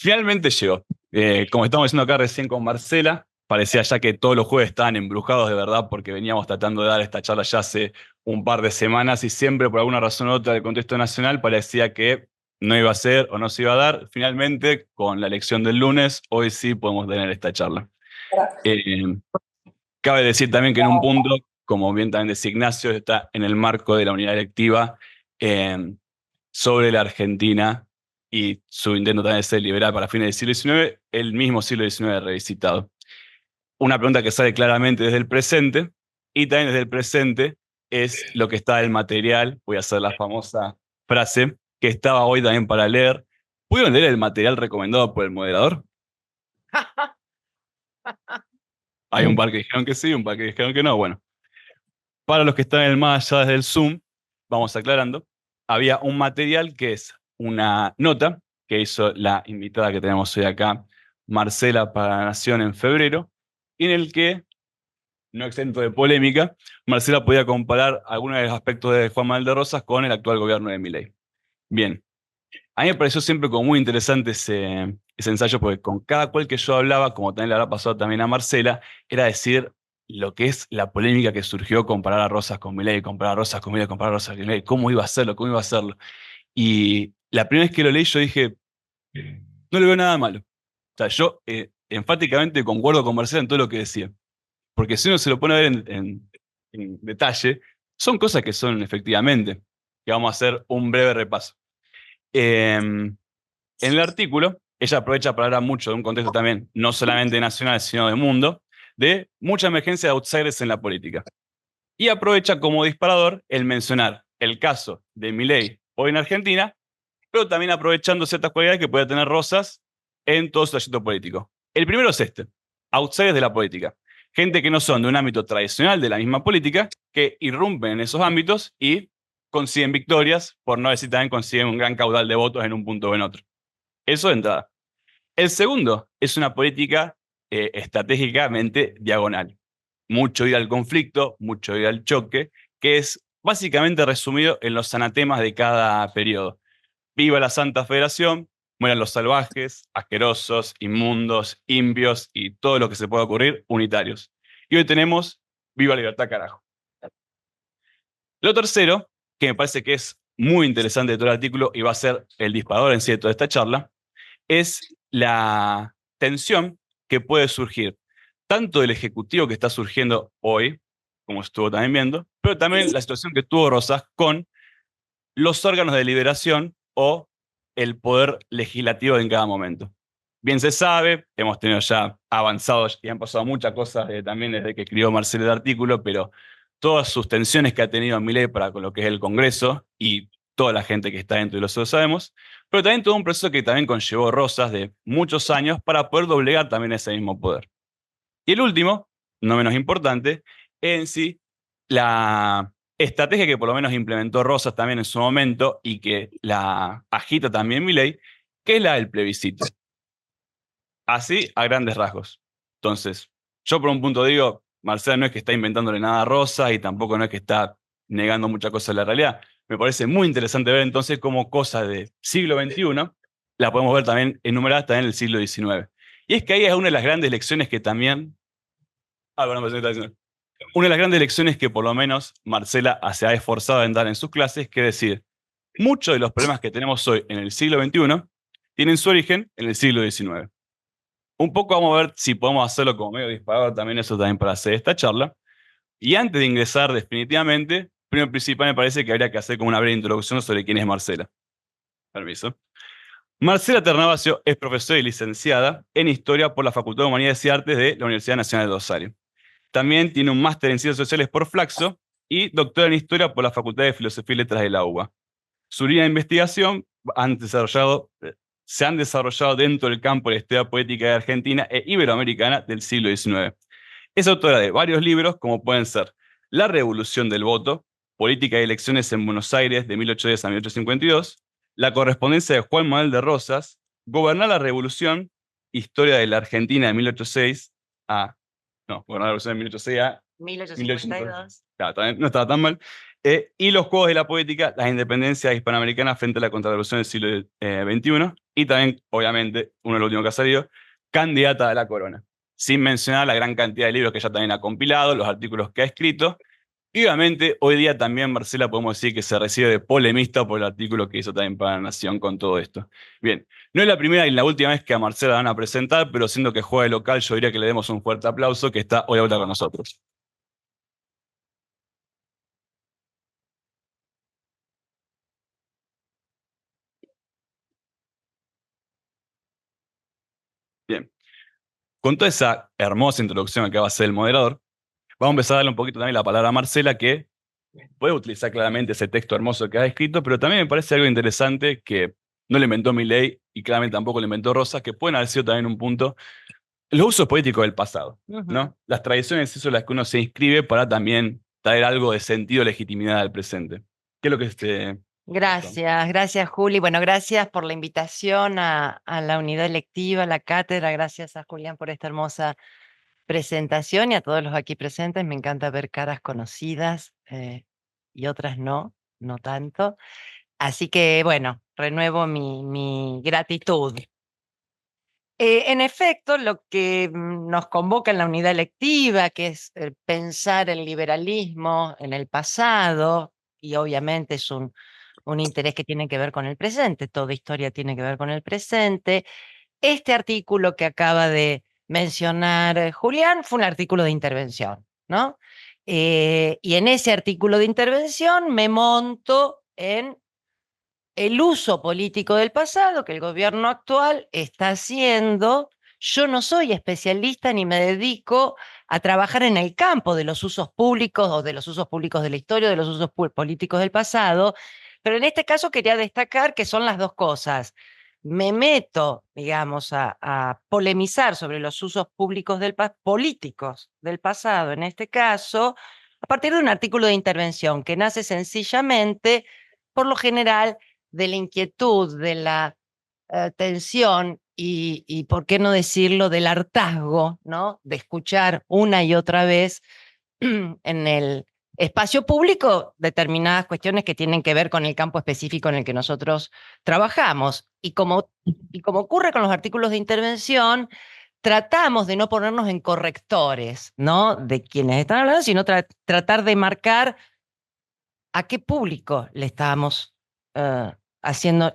Finalmente llegó. Como estamos diciendo acá recién con Marcela, parecía ya que todos los jueves estaban embrujados de verdad porque veníamos tratando de dar esta charla ya hace un par de semanas y siempre por alguna razón u otra del contexto nacional parecía que no iba a ser o no se iba a dar. Finalmente, con la elección del lunes, hoy sí podemos tener esta charla. Eh, Cabe decir también que en un punto, como bien también decía Ignacio, está en el marco de la unidad electiva sobre la Argentina y su intento también de ser liberal para fines del siglo XIX, el mismo siglo XIX revisitado. Una pregunta que sale claramente desde el presente, y también desde el presente es lo que está del material, voy a hacer la famosa frase, que estaba hoy también para leer. ¿Pudieron leer el material recomendado por el moderador? Hay un par que dijeron que sí, un par que dijeron que no. Bueno, para los que están en el más allá desde el Zoom, vamos aclarando, había un material que es una nota que hizo la invitada que tenemos hoy acá, Marcela, para La Nación en febrero, en el que, no exento de polémica, Marcela podía comparar algunos de los aspectos de Juan Manuel de Rosas con el actual gobierno de Milei. Bien, a mí me pareció siempre como muy interesante ese ensayo, porque con cada cual que yo hablaba, como también le habrá pasado también a Marcela, era decir lo que es la polémica que surgió comparar a Rosas con Milei, comparar a Rosas con Milei, comparar a Rosas con Milei, cómo iba a hacerlo, cómo iba a hacerlo. Y la primera vez que lo leí yo dije, no le veo nada malo. O sea, yo enfáticamente concuerdo con Marcela en todo lo que decía. Porque si uno se lo pone a ver en detalle, son cosas que son efectivamente, que vamos a hacer un breve repaso. En el artículo, ella aprovecha para hablar mucho de un contexto también, no solamente nacional, sino de mundo, de mucha emergencia de outsiders en la política. Y aprovecha como disparador el mencionar el caso de Milei hoy en Argentina, pero también aprovechando ciertas cualidades que puede tener Rosas en todo su trayecto político. El primero es este, outsiders de la política. Gente que no son de un ámbito tradicional de la misma política, que irrumpen en esos ámbitos y consiguen victorias, por no decir también consiguen un gran caudal de votos en un punto o en otro. Eso de entrada. El segundo es una política estratégicamente diagonal. Mucho ir al conflicto, mucho ir al choque, que es básicamente resumido en los anatemas de cada periodo. Viva la Santa Federación, mueran los salvajes, asquerosos, inmundos, impios y todo lo que se pueda ocurrir, unitarios. Y hoy tenemos Viva la Libertad, carajo. Lo tercero, que me parece que es muy interesante de todo el artículo y va a ser el disparador en sí de toda esta charla, es la tensión que puede surgir tanto del Ejecutivo que está surgiendo hoy, como estuvo también viendo, pero también la situación que tuvo Rosas con los órganos de deliberación o el poder legislativo en cada momento. Bien se sabe, hemos tenido ya avanzados y han pasado muchas cosas también desde que escribió Marcelo el artículo, pero todas sus tensiones que ha tenido Milei para con lo que es el Congreso y toda la gente que está dentro y lo sabemos, pero también todo un proceso que también conllevó Rosas de muchos años para poder doblegar también ese mismo poder. Y el último, no menos importante, en sí, la estrategia que por lo menos implementó Rosas también en su momento y que la agita también Milei, que es la del plebiscito. Así a grandes rasgos. Entonces, yo por un punto digo, Marcela no es que está inventándole nada a Rosas y tampoco no es que está negando muchas cosas de la realidad. Me parece muy interesante ver entonces cómo cosas del siglo XXI la podemos ver también enumeradas también en el siglo XIX. Y es que ahí es una de las grandes lecciones que también bueno, una de las grandes lecciones que por lo menos Marcela se ha esforzado en dar en sus clases, que es decir, muchos de los problemas que tenemos hoy en el siglo XXI tienen su origen en el siglo XIX. Un poco vamos a ver si podemos hacerlo como medio disparador también, eso también para hacer esta charla. Y antes de ingresar definitivamente, primero principal me parece que habría que hacer como una breve introducción sobre quién es Marcela. Permiso. Marcela Ternavasio es profesora y licenciada en Historia por la Facultad de Humanidades y Artes de la Universidad Nacional de Rosario. También tiene un máster en Ciencias Sociales por Flaxo y doctora en Historia por la Facultad de Filosofía y Letras de la UBA. Su línea de investigación se han desarrollado dentro del campo de la historia poética de Argentina e iberoamericana del siglo XIX. Es autora de varios libros, como pueden ser La Revolución del Voto, Política y Elecciones en Buenos Aires de 1810 a 1852, La Correspondencia de Juan Manuel de Rosas, Gobernar la Revolución, Historia de la Argentina de 1806 a... No, Gobernar la Revolución de 1806 a 1852. Claro, no estaba tan mal. Y los juegos de la poética, las independencias hispanoamericanas frente a la contrarrevolución del siglo XXI, y también, obviamente, uno de los últimos que ha salido, candidata a la corona, sin mencionar la gran cantidad de libros que ella también ha compilado, los artículos que ha escrito, y obviamente hoy día también Marcela podemos decir que se recibe de polemista por el artículo que hizo también para La Nación con todo esto. Bien, no es la primera y la última vez que a Marcela la van a presentar, pero siendo que juega de local, yo diría que le demos un fuerte aplauso, que está hoy de vuelta con nosotros. Bien, con toda esa hermosa introducción que va a hacer el moderador, vamos a empezar a darle un poquito también la palabra a Marcela, que puede utilizar claramente ese texto hermoso que ha escrito, pero también me parece algo interesante que no lo inventó Milei y claramente tampoco lo inventó Rosas, que pueden haber sido también un punto, los usos poéticos del pasado, ¿no? Las tradiciones son las que uno se inscribe para también traer algo de sentido, legitimidad al presente. ¿Qué es lo que Gracias, Juli. Bueno, gracias por la invitación a la unidad electiva, a la cátedra. Gracias a Julián por esta hermosa presentación y a todos los aquí presentes. Me encanta ver caras conocidas y otras no tanto. Así que, bueno, renuevo mi gratitud. En efecto, lo que nos convoca en la unidad electiva, que es pensar el liberalismo en el pasado, y obviamente es un interés que tiene que ver con el presente, toda historia tiene que ver con el presente. Este artículo que acaba de mencionar Julián fue un artículo de intervención, ¿no? Y en ese artículo de intervención me monto en el uso político del pasado que el gobierno actual está haciendo. Yo no soy especialista ni me dedico a trabajar en el campo de los usos públicos o de los usos públicos de la historia, o de los usos políticos del pasado, pero en este caso quería destacar que son las dos cosas. Me meto, digamos, a polemizar sobre los usos públicos políticos del pasado, en este caso, a partir de un artículo de intervención que nace sencillamente, por lo general, de la inquietud, de la tensión y, por qué no decirlo, del hartazgo, ¿no? De escuchar una y otra vez en el espacio público determinadas cuestiones que tienen que ver con el campo específico en el que nosotros trabajamos. Y como ocurre con los artículos de intervención, tratamos de no ponernos en correctores, ¿no? De quienes están hablando, sino tratar de marcar a qué público le estábamos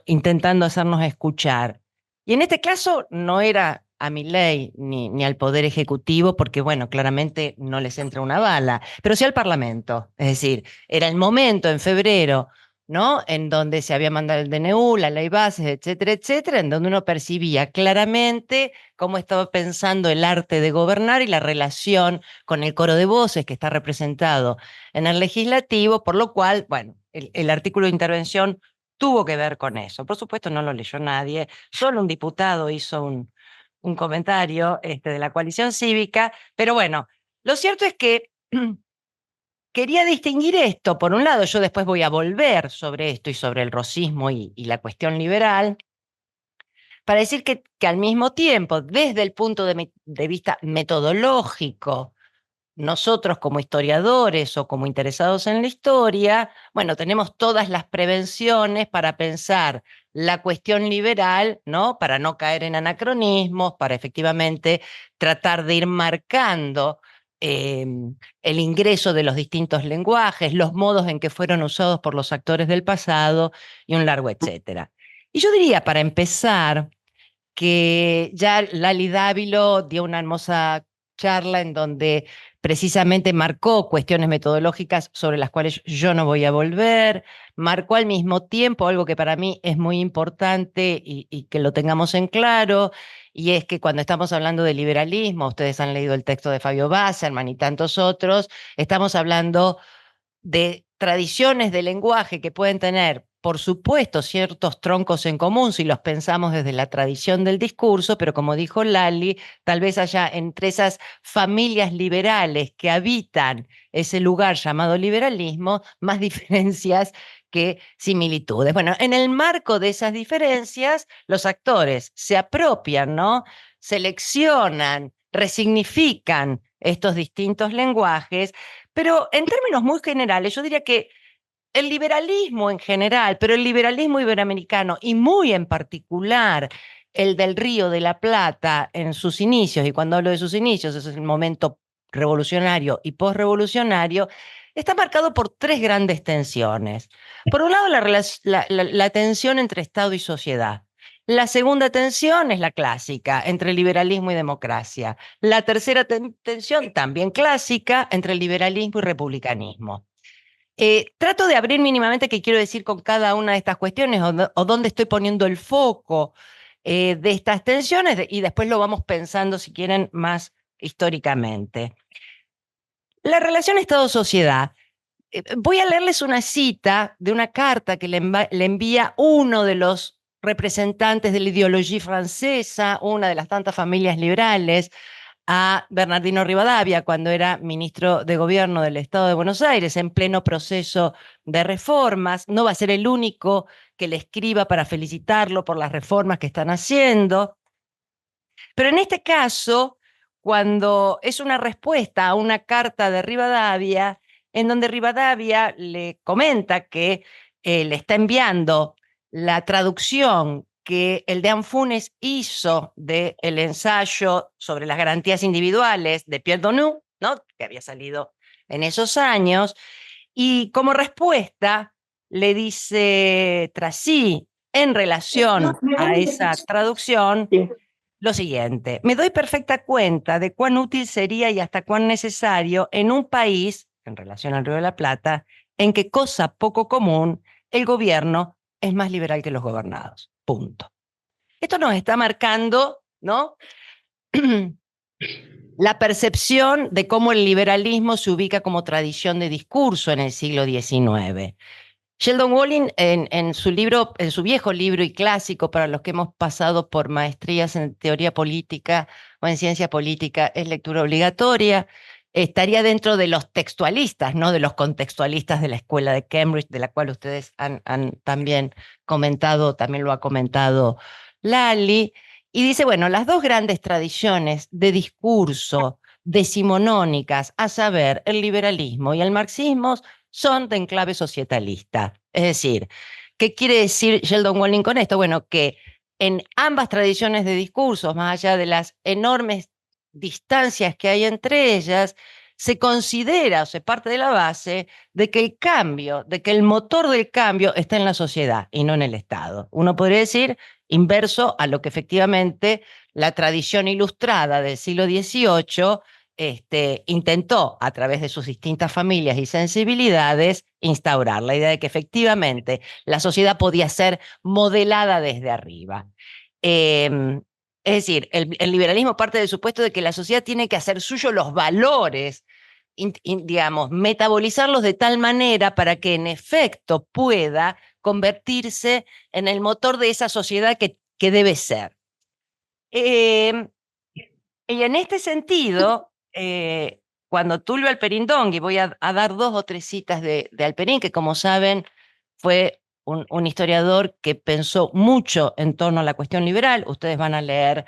intentando hacernos escuchar. Y en este caso no era a Milei ni al Poder Ejecutivo, porque, bueno, claramente no les entra una bala, pero sí al Parlamento. Es decir, era el momento en febrero, ¿no? En donde se había mandado el DNU, la ley bases, etcétera, en donde uno percibía claramente cómo estaba pensando el arte de gobernar y la relación con el coro de voces que está representado en el legislativo, por lo cual, bueno, el artículo de intervención tuvo que ver con eso. Por supuesto, no lo leyó nadie, solo un diputado hizo un comentario de la coalición cívica, pero bueno, lo cierto es que quería distinguir esto. Por un lado, yo después voy a volver sobre esto y sobre el rosismo y la cuestión liberal, para decir que al mismo tiempo, desde el punto de vista metodológico, nosotros como historiadores o como interesados en la historia, bueno, tenemos todas las prevenciones para pensar la cuestión liberal, ¿no? Para no caer en anacronismos, para efectivamente tratar de ir marcando el ingreso de los distintos lenguajes, los modos en que fueron usados por los actores del pasado y un largo etcétera. Y yo diría, para empezar, que ya Lali Dávilo dio una hermosa charla en donde precisamente marcó cuestiones metodológicas sobre las cuales yo no voy a volver, marcó al mismo tiempo algo que para mí es muy importante y que lo tengamos en claro, y es que cuando estamos hablando de liberalismo, ustedes han leído el texto de Fabio Basserman y tantos otros, estamos hablando de tradiciones de lenguaje que pueden tener, por supuesto, ciertos troncos en común si los pensamos desde la tradición del discurso, pero como dijo Lali, tal vez haya entre esas familias liberales que habitan ese lugar llamado liberalismo más diferencias que similitudes. Bueno, en el marco de esas diferencias, los actores se apropian, ¿no? Seleccionan, resignifican estos distintos lenguajes, pero en términos muy generales, yo diría que el liberalismo en general, pero el liberalismo iberoamericano y muy en particular el del Río de la Plata en sus inicios, y cuando hablo de sus inicios, ese es el momento revolucionario y posrevolucionario, está marcado por tres grandes tensiones. Por un lado, la tensión entre Estado y sociedad. La segunda tensión es la clásica, entre liberalismo y democracia. La tercera tensión, también clásica, entre liberalismo y republicanismo. Trato de abrir mínimamente qué quiero decir con cada una de estas cuestiones o dónde estoy poniendo el foco de estas tensiones y después lo vamos pensando, si quieren, más históricamente. La relación Estado-sociedad. Voy a leerles una cita de una carta que le envía uno de los representantes de la ideología francesa, una de las tantas familias liberales, a Bernardino Rivadavia cuando era ministro de Gobierno del Estado de Buenos Aires, en pleno proceso de reformas. No va a ser el único que le escriba para felicitarlo por las reformas que están haciendo. Pero en este caso, cuando es una respuesta a una carta de Rivadavia, en donde Rivadavia le comenta que le está enviando la traducción que el Deán Funes hizo del ensayo sobre las garantías individuales de Pierre Donoux, ¿no? Que había salido en esos años, y como respuesta le dice Tracy, en relación a esa traducción, lo siguiente: me doy perfecta cuenta de cuán útil sería y hasta cuán necesario en un país, en relación al Río de la Plata, en que, cosa poco común, el gobierno es más liberal que los gobernados. Punto. Esto nos está marcando, ¿no? La percepción de cómo el liberalismo se ubica como tradición de discurso en el siglo XIX. Sheldon Walling, en su libro, en su viejo libro y clásico para los que hemos pasado por maestrías en teoría política o en ciencia política, es lectura obligatoria, estaría dentro de los textualistas, no de los contextualistas de la escuela de Cambridge, de la cual ustedes han también comentado, también lo ha comentado Lali, y dice, bueno, las dos grandes tradiciones de discurso decimonónicas, a saber, el liberalismo y el marxismo, son de enclave societalista. Es decir, ¿qué quiere decir Sheldon Walling con esto? Bueno, que en ambas tradiciones de discursos, más allá de las enormes distancias que hay entre ellas, se considera o se parte de la base de que el cambio, de que el motor del cambio está en la sociedad y no en el Estado. Uno podría decir inverso a lo que efectivamente la tradición ilustrada del siglo XVIII intentó, a través de sus distintas familias y sensibilidades, instaurar la idea de que efectivamente la sociedad podía ser modelada desde arriba. Es decir, el liberalismo parte del supuesto de que la sociedad tiene que hacer suyo los valores, digamos, metabolizarlos de tal manera para que en efecto pueda convertirse en el motor de esa sociedad que debe ser. Y en este sentido, cuando Tulio Alperín-Dongui, voy a dar dos o tres citas de Alperín, que como saben fue un historiador que pensó mucho en torno a la cuestión liberal. Ustedes van a leer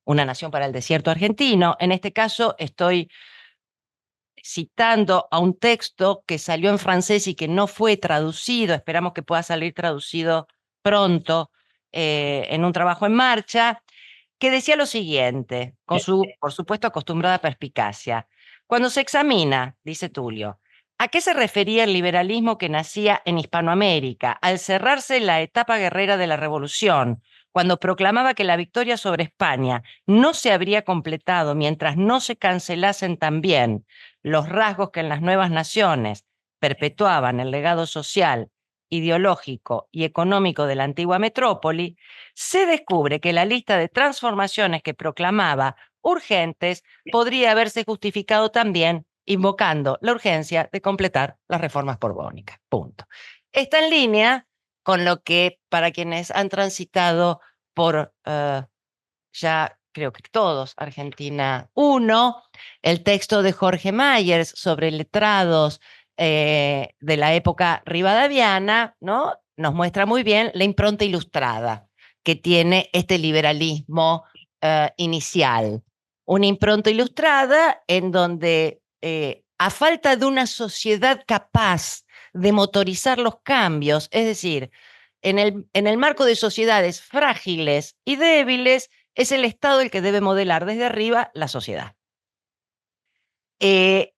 Una nación para el desierto argentino. En este caso estoy citando a un texto que salió en francés y que no fue traducido. Esperamos que pueda salir traducido pronto en un trabajo en marcha, que decía lo siguiente, con su, por supuesto, acostumbrada perspicacia. Cuando se examina, dice Tulio, ¿a qué se refería el liberalismo que nacía en Hispanoamérica al cerrarse la etapa guerrera de la Revolución, cuando proclamaba que la victoria sobre España no se habría completado mientras no se cancelasen también los rasgos que en las nuevas naciones perpetuaban el legado social, ideológico y económico de la antigua metrópoli? Se descubre que la lista de transformaciones que proclamaba urgentes podría haberse justificado también invocando la urgencia de completar las reformas borbónicas. Punto. Está en línea con lo que, para quienes han transitado por ya creo que todos, Argentina 1, el texto de Jorge Myers sobre letrados de la época rivadaviana, ¿no? Nos muestra muy bien la impronta ilustrada que tiene este liberalismo inicial. Una impronta ilustrada en donde, a falta de una sociedad capaz de motorizar los cambios, es decir, en el marco de sociedades frágiles y débiles, es el Estado el que debe modelar desde arriba la sociedad.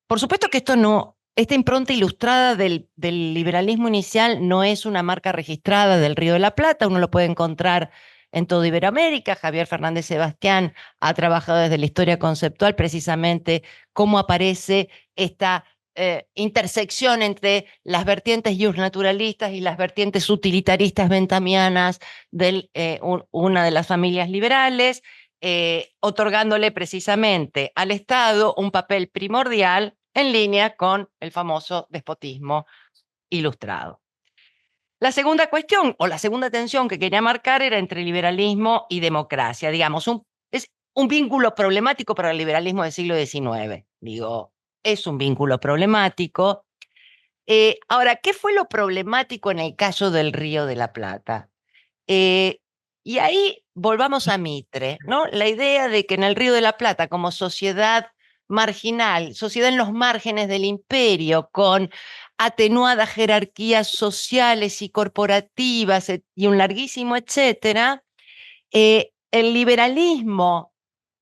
Por supuesto que esta impronta ilustrada del liberalismo inicial no es una marca registrada del Río de la Plata, uno lo puede encontrar en toda Iberoamérica. Javier Fernández Sebastián ha trabajado desde la historia conceptual precisamente cómo aparece esta intersección entre las vertientes naturalistas y las vertientes utilitaristas bentamianas de una de las familias liberales, otorgándole precisamente al Estado un papel primordial en línea con el famoso despotismo ilustrado. La segunda cuestión o la segunda tensión que quería marcar era entre liberalismo y democracia, digamos, es un vínculo problemático para el liberalismo del siglo XIX. Digo, es un vínculo problemático. Ahora, ¿qué fue lo problemático en el caso del Río de la Plata? Y ahí volvamos a Mitre, ¿no? La idea de que en el Río de la Plata, como sociedad marginal, sociedad en los márgenes del imperio, con atenuadas jerarquías sociales y corporativas y un larguísimo etcétera, el liberalismo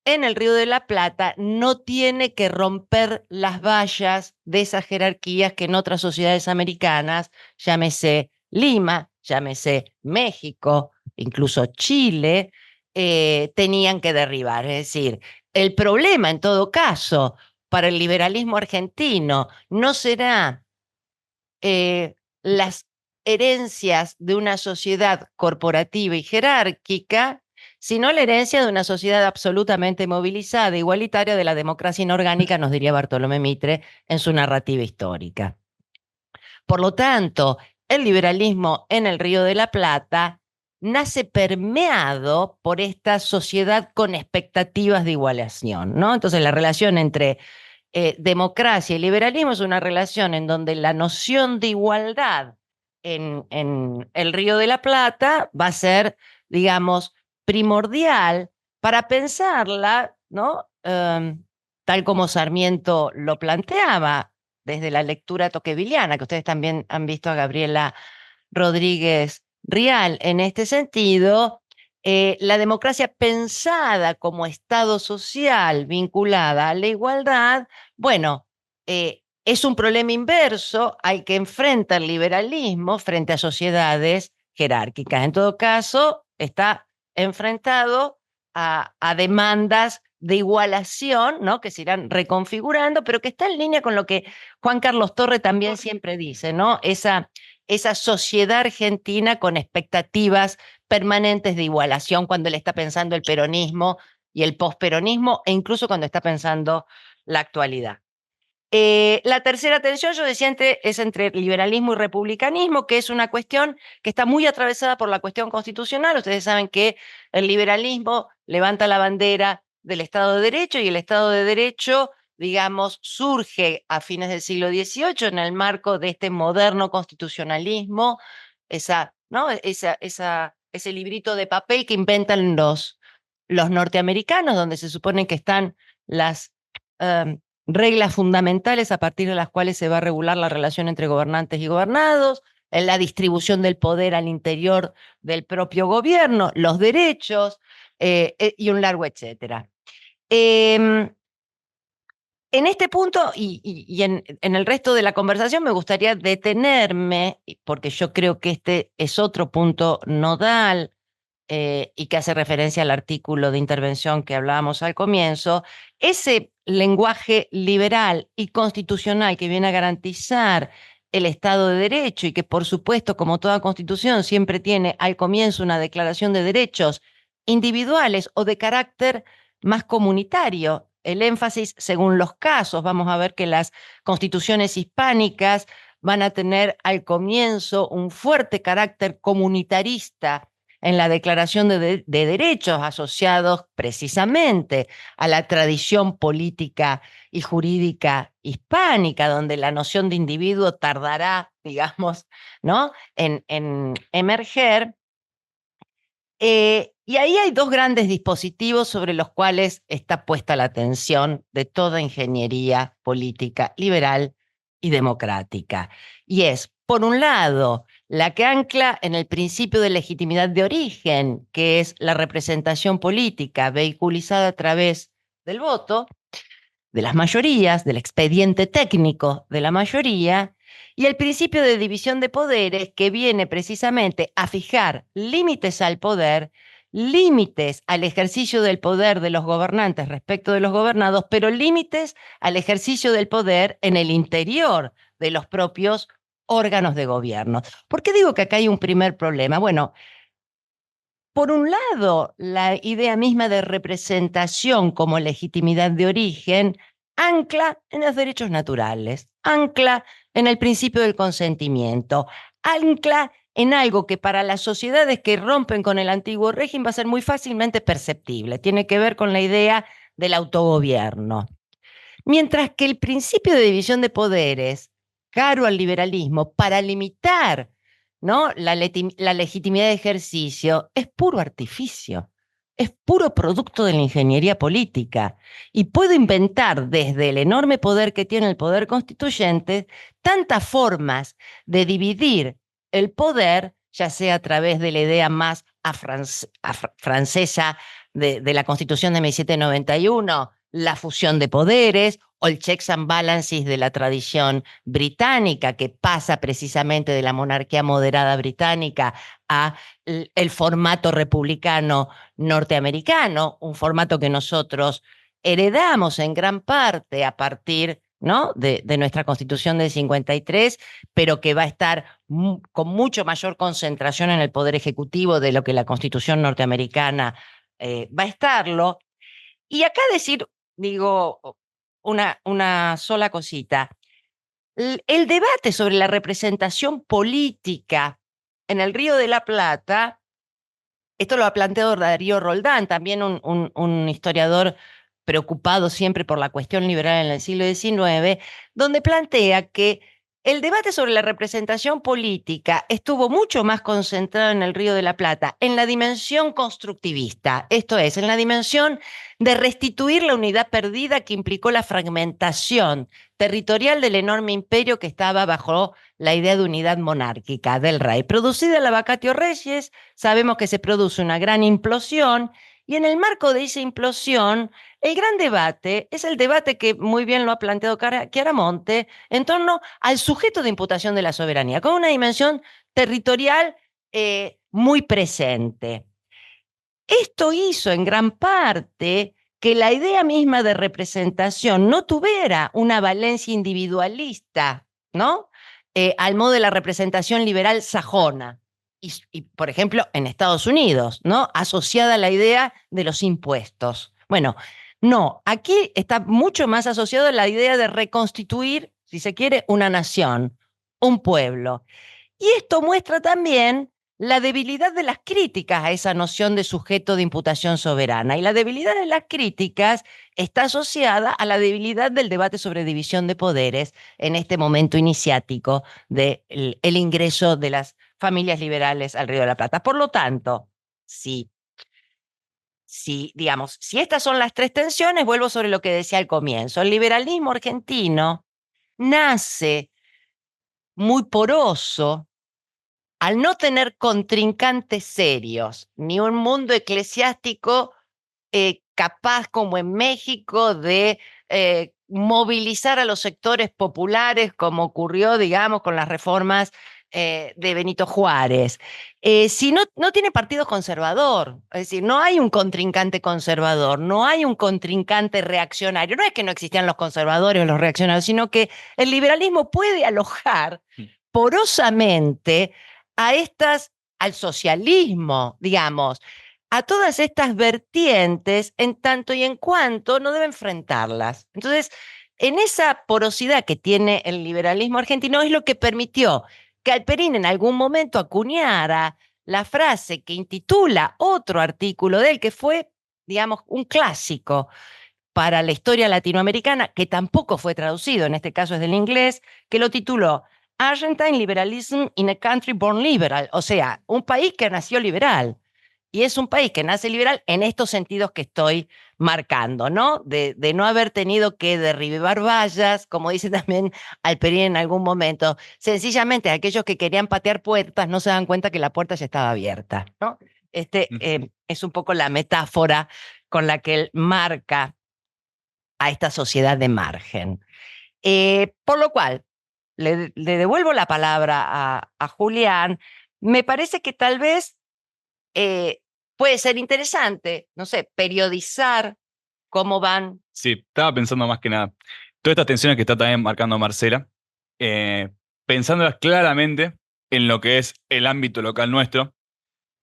en el Río de la Plata no tiene que romper las vallas de esas jerarquías que en otras sociedades americanas, llámese Lima, llámese México, incluso Chile, tenían que derribar. Es decir, el problema en todo caso para el liberalismo argentino no será las herencias de una sociedad corporativa y jerárquica, sino la herencia de una sociedad absolutamente movilizada, igualitaria de la democracia inorgánica, nos diría Bartolomé Mitre en su narrativa histórica. Por lo tanto, el liberalismo en el Río de la Plata nace permeado por esta sociedad con expectativas de igualación, ¿no? Entonces, la relación entre democracia y liberalismo es una relación en donde la noción de igualdad en el Río de la Plata va a ser, digamos, primordial para pensarla, ¿no? Tal como Sarmiento lo planteaba desde la lectura toqueviliana, que ustedes también han visto a Gabriela Rodríguez Rial en este sentido. La democracia pensada como Estado social vinculada a la igualdad, bueno, es un problema inverso al que enfrenta el liberalismo frente a sociedades jerárquicas. En todo caso, está enfrentado a demandas de igualación, ¿no? Que se irán reconfigurando, pero que está en línea con lo que Juan Carlos Torre también siempre dice, ¿no? Esa sociedad argentina con expectativas permanentes de igualación cuando él está pensando el peronismo y el posperonismo, e incluso cuando está pensando la actualidad. La tercera tensión, yo decía, es entre liberalismo y republicanismo, que es una cuestión que está muy atravesada por la cuestión constitucional. Ustedes saben que el liberalismo levanta la bandera del Estado de Derecho y el Estado de Derecho, digamos, surge a fines del siglo XVIII en el marco de este moderno constitucionalismo, ¿no? Ese librito de papel que inventan los norteamericanos, donde se supone que están las reglas fundamentales a partir de las cuales se va a regular la relación entre gobernantes y gobernados, en la distribución del poder al interior del propio gobierno, los derechos y un largo etcétera. En este punto y en el resto de la conversación me gustaría detenerme, porque yo creo que este es otro punto nodal y que hace referencia al artículo de intervención que hablábamos al comienzo, ese lenguaje liberal y constitucional que viene a garantizar el Estado de Derecho y que, por supuesto, como toda constitución, siempre tiene al comienzo una declaración de derechos individuales o de carácter más comunitario. El énfasis según los casos, vamos a ver que las constituciones hispánicas van a tener al comienzo un fuerte carácter comunitarista en la declaración de derechos asociados precisamente a la tradición política y jurídica hispánica, donde la noción de individuo tardará, digamos, ¿no? en emerger. Y ahí hay dos grandes dispositivos sobre los cuales está puesta la atención de toda ingeniería política liberal y democrática. Y es, por un lado, la que ancla en el principio de legitimidad de origen, que es la representación política vehiculizada a través del voto, de las mayorías, del expediente técnico de la mayoría, y el principio de división de poderes que viene precisamente a fijar límites al poder, límites al ejercicio del poder de los gobernantes respecto de los gobernados, pero límites al ejercicio del poder en el interior de los propios órganos de gobierno. ¿Por qué digo que acá hay un primer problema? Bueno, por un lado, la idea misma de representación como legitimidad de origen ancla en los derechos naturales, ancla en el principio del consentimiento, ancla en algo que para las sociedades que rompen con el antiguo régimen va a ser muy fácilmente perceptible. Tiene que ver con la idea del autogobierno. Mientras que el principio de división de poderes, caro al liberalismo, para limitar, ¿no?, la legitimidad de ejercicio, es puro artificio, es puro producto de la ingeniería política. Y puedo inventar desde el enorme poder que tiene el poder constituyente tantas formas de dividir el poder, ya sea a través de la idea más francesa de la Constitución de 1791, la fusión de poderes, o el checks and balances de la tradición británica, que pasa precisamente de la monarquía moderada británica a el formato republicano norteamericano, un formato que nosotros heredamos en gran parte a partir, ¿no?, de nuestra Constitución del 53, pero que va a estar con mucho mayor concentración en el poder ejecutivo de lo que la Constitución norteamericana va a estarlo. Y acá decir, digo, una sola cosita. El debate sobre la representación política en el Río de la Plata, esto lo ha planteado Darío Roldán, también un historiador preocupado siempre por la cuestión liberal en el siglo XIX, donde plantea que el debate sobre la representación política estuvo mucho más concentrado en el Río de la Plata, en la dimensión constructivista, esto es, en la dimensión de restituir la unidad perdida que implicó la fragmentación territorial del enorme imperio que estaba bajo la idea de unidad monárquica del rey. Producida la vacatio Reyes, sabemos que se produce una gran implosión, y en el marco de esa implosión, el gran debate es el debate que muy bien lo ha planteado Chiaramonte en torno al sujeto de imputación de la soberanía, con una dimensión territorial muy presente. Esto hizo en gran parte que la idea misma de representación no tuviera una valencia individualista, ¿no? Al modo de la representación liberal sajona. Y, por ejemplo, en Estados Unidos, ¿no?, asociada a la idea de los impuestos. Bueno, no, aquí está mucho más asociado a la idea de reconstituir, si se quiere, una nación, un pueblo. Y esto muestra también la debilidad de las críticas a esa noción de sujeto de imputación soberana. Y la debilidad de las críticas está asociada a la debilidad del debate sobre división de poderes en este momento iniciático del ingreso de las familias liberales al Río de la Plata. Por lo tanto, digamos, si estas son las tres tensiones, vuelvo sobre lo que decía al comienzo. El liberalismo argentino nace muy poroso al no tener contrincantes serios, ni un mundo eclesiástico capaz, como en México, de movilizar a los sectores populares, como ocurrió, digamos, con las reformas de Benito Juárez. Si no tiene partido conservador, es decir, no hay un contrincante conservador, no hay un contrincante reaccionario. No es que no existían los conservadores o los reaccionarios, sino que el liberalismo puede alojar porosamente al socialismo, digamos, a todas estas vertientes, en tanto y en cuanto no debe enfrentarlas. Entonces, en esa porosidad que tiene el liberalismo argentino es lo que permitió que Alperín en algún momento acuñara la frase que intitula otro artículo de él, que fue, digamos, un clásico para la historia latinoamericana, que tampoco fue traducido, en este caso es del inglés, que lo tituló Argentine Liberalism in a Country Born Liberal, o sea, un país que nació liberal. Y es un país que nace liberal en estos sentidos que estoy marcando, ¿no? De no haber tenido que derribar vallas, como dice también Alperín en algún momento. Sencillamente, aquellos que querían patear puertas no se dan cuenta que la puerta ya estaba abierta, ¿no? Es un poco la metáfora con la que él marca a esta sociedad de margen. Por lo cual, le devuelvo la palabra a Julián. Me parece que tal vez puede ser interesante, no sé, periodizar cómo van. Sí, estaba pensando más que nada. Todas estas tensiones que está también marcando Marcela, pensándolas claramente en lo que es el ámbito local nuestro,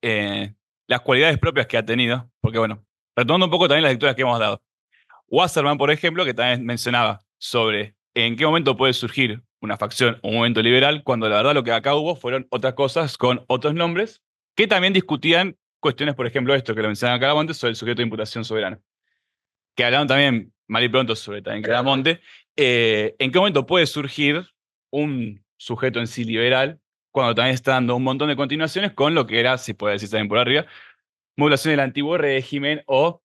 eh, las cualidades propias que ha tenido, porque bueno, retomando un poco también las lecturas que hemos dado. Wasserman, por ejemplo, que también mencionaba sobre en qué momento puede surgir una facción o un movimiento liberal, cuando la verdad lo que acá hubo fueron otras cosas con otros nombres, que también discutían cuestiones, por ejemplo, esto que lo mencionaba Caramonte, sobre el sujeto de imputación soberana, que hablaban también mal y pronto sobre también Caramonte, en qué momento puede surgir un sujeto en sí liberal, cuando también está dando un montón de continuaciones con lo que era, si puede decir también por arriba, modulación del antiguo régimen o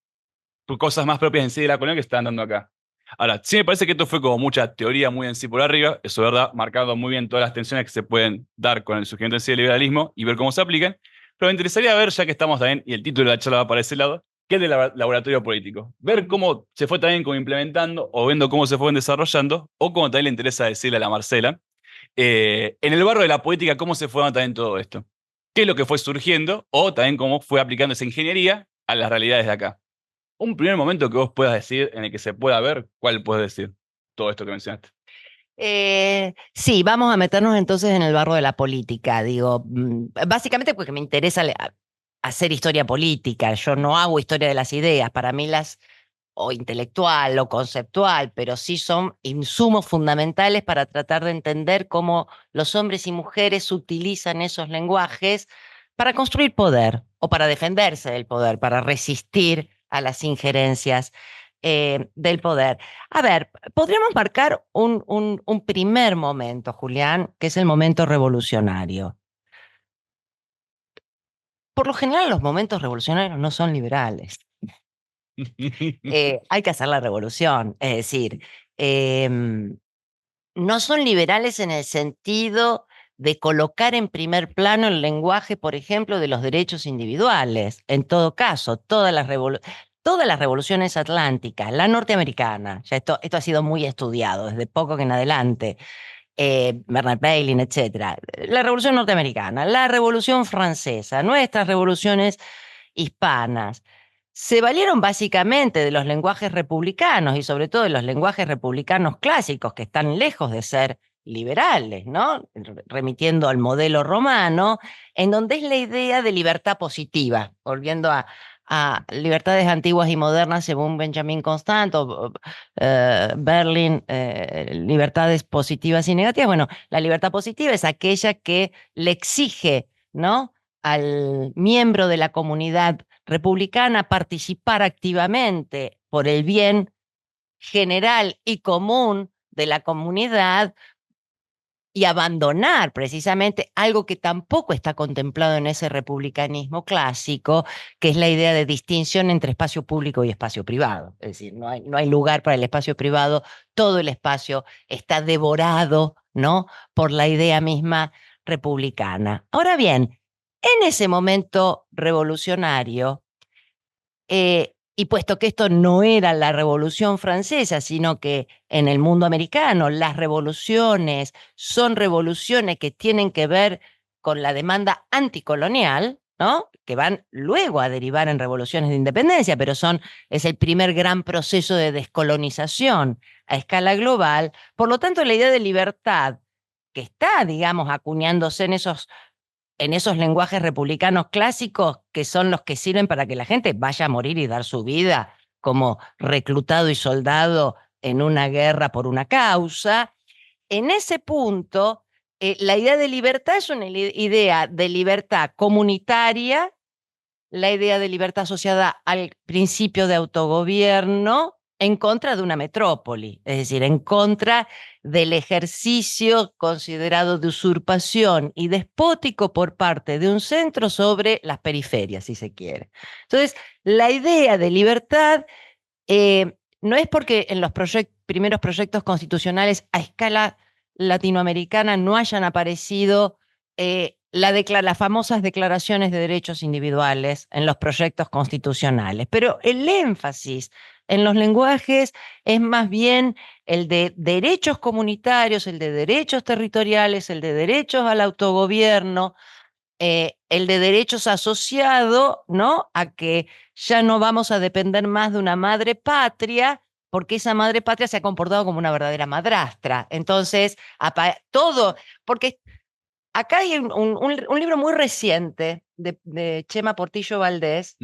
cosas más propias en sí de la colonia que están dando acá. Ahora, sí me parece que esto fue como mucha teoría muy en sí por arriba, eso es verdad, marcando muy bien todas las tensiones que se pueden dar con el surgimiento en sí del liberalismo y ver cómo se aplican, pero me interesaría ver, ya que estamos también, y el título de la charla va para ese lado, que es del laboratorio político. Ver cómo se fue también como implementando, o viendo cómo se fue desarrollando, o como también le interesa decirle a la Marcela, en el barro de la política, cómo se fue dando también todo esto. ¿Qué es lo que fue surgiendo? O también cómo fue aplicando esa ingeniería a las realidades de acá. Un primer momento que vos puedas decir, en el que se pueda ver, ¿cuál puedes decir? Todo esto que mencionaste. Sí, vamos a meternos entonces en el barro de la política, digo, básicamente porque me interesa hacer historia política, yo no hago historia de las ideas, para mí o intelectual o conceptual, pero sí son insumos fundamentales para tratar de entender cómo los hombres y mujeres utilizan esos lenguajes para construir poder o para defenderse del poder, para resistir a las injerencias del poder. A ver, podríamos marcar un primer momento, Julián, que es el momento revolucionario. Por lo general, los momentos revolucionarios no son liberales. Hay que hacer la revolución, es decir, no son liberales en el sentido de colocar en primer plano el lenguaje, por ejemplo, de los derechos individuales. En todo caso, todas las revoluciones atlánticas, la norteamericana, ya esto ha sido muy estudiado desde poco que en adelante, Bernard Bailey, etcétera. La revolución norteamericana, la revolución francesa, nuestras revoluciones hispanas se valieron básicamente de los lenguajes republicanos y sobre todo de los lenguajes republicanos clásicos que están lejos de ser liberales, ¿no? Remitiendo al modelo romano, en donde es la idea de libertad positiva, volviendo a libertades antiguas y modernas según Benjamin Constant o Berlin, libertades positivas y negativas. Bueno, la libertad positiva es aquella que le exige, ¿no?, al miembro de la comunidad republicana participar activamente por el bien general y común de la comunidad y abandonar precisamente algo que tampoco está contemplado en ese republicanismo clásico, que es la idea de distinción entre espacio público y espacio privado. Es decir, no hay lugar para el espacio privado, todo el espacio está devorado, ¿no?, por la idea misma republicana. Ahora bien, en ese momento revolucionario, y puesto que esto no era la Revolución Francesa, sino que en el mundo americano las revoluciones son revoluciones que tienen que ver con la demanda anticolonial, ¿no?, que van luego a derivar en revoluciones de independencia, pero es el primer gran proceso de descolonización a escala global. Por lo tanto, la idea de libertad que está, digamos, acuñándose en esos lenguajes republicanos clásicos que son los que sirven para que la gente vaya a morir y dar su vida como reclutado y soldado en una guerra por una causa. En ese punto, la idea de libertad es una idea de libertad comunitaria, la idea de libertad asociada al principio de autogobierno, en contra de una metrópoli, es decir, en contra del ejercicio considerado de usurpación y despótico por parte de un centro sobre las periferias, si se quiere. Entonces, la idea de libertad no es porque en los primeros proyectos constitucionales a escala latinoamericana no hayan aparecido las famosas declaraciones de derechos individuales en los proyectos constitucionales, pero el énfasis en los lenguajes es más bien el de derechos comunitarios, el de derechos territoriales, el de derechos al autogobierno, el de derechos asociado, ¿no?, a que ya no vamos a depender más de una madre patria, porque esa madre patria se ha comportado como una verdadera madrastra. Entonces, todo, porque acá hay un libro muy reciente de Chema Portillo Valdés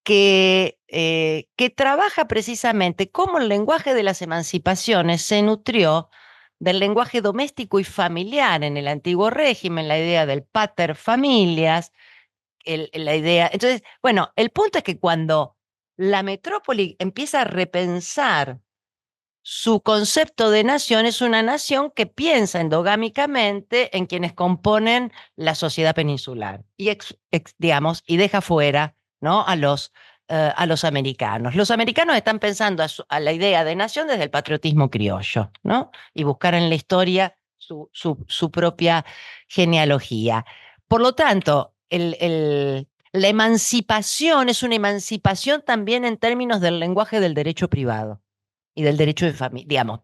que trabaja precisamente cómo el lenguaje de las emancipaciones se nutrió del lenguaje doméstico y familiar en el antiguo régimen, la idea del pater familias, la idea. Entonces, bueno, el punto es que cuando la metrópoli empieza a repensar su concepto de nación, es una nación que piensa endogámicamente en quienes componen la sociedad peninsular y, digamos, y deja fuera, ¿no?, a los americanos. Los americanos están pensando a la idea de nación desde el patriotismo criollo, ¿no?, y buscar en la historia su propia genealogía. Por lo tanto, la emancipación es una emancipación también en términos del lenguaje del derecho privado y del derecho de familia, digamos,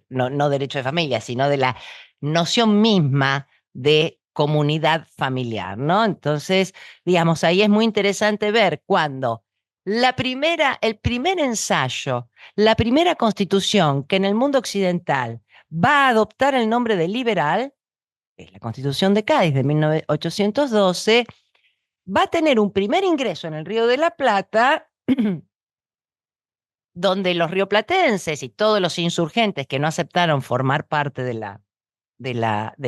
no derecho de familia, sino de la noción misma de comunidad familiar, ¿no? Entonces, digamos, ahí es muy interesante ver cuando el primer ensayo, la primera constitución que en el mundo occidental va a adoptar el nombre de liberal, es la Constitución de Cádiz de 1812, va a tener un primer ingreso en el Río de la Plata, donde los rioplatenses y todos los insurgentes que no aceptaron formar parte del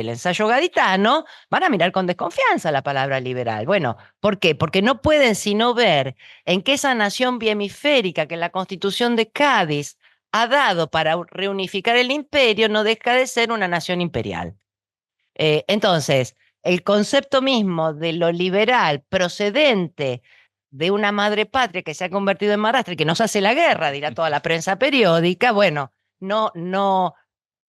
ensayo gaditano van a mirar con desconfianza la palabra liberal. Bueno, ¿por qué? Porque no pueden sino ver en que esa nación bihemisférica que la Constitución de Cádiz ha dado para reunificar el imperio no deja de ser una nación imperial. Entonces, el concepto mismo de lo liberal procedente de una madre patria que se ha convertido en madrastra y que nos hace la guerra, dirá toda la prensa periódica, bueno, no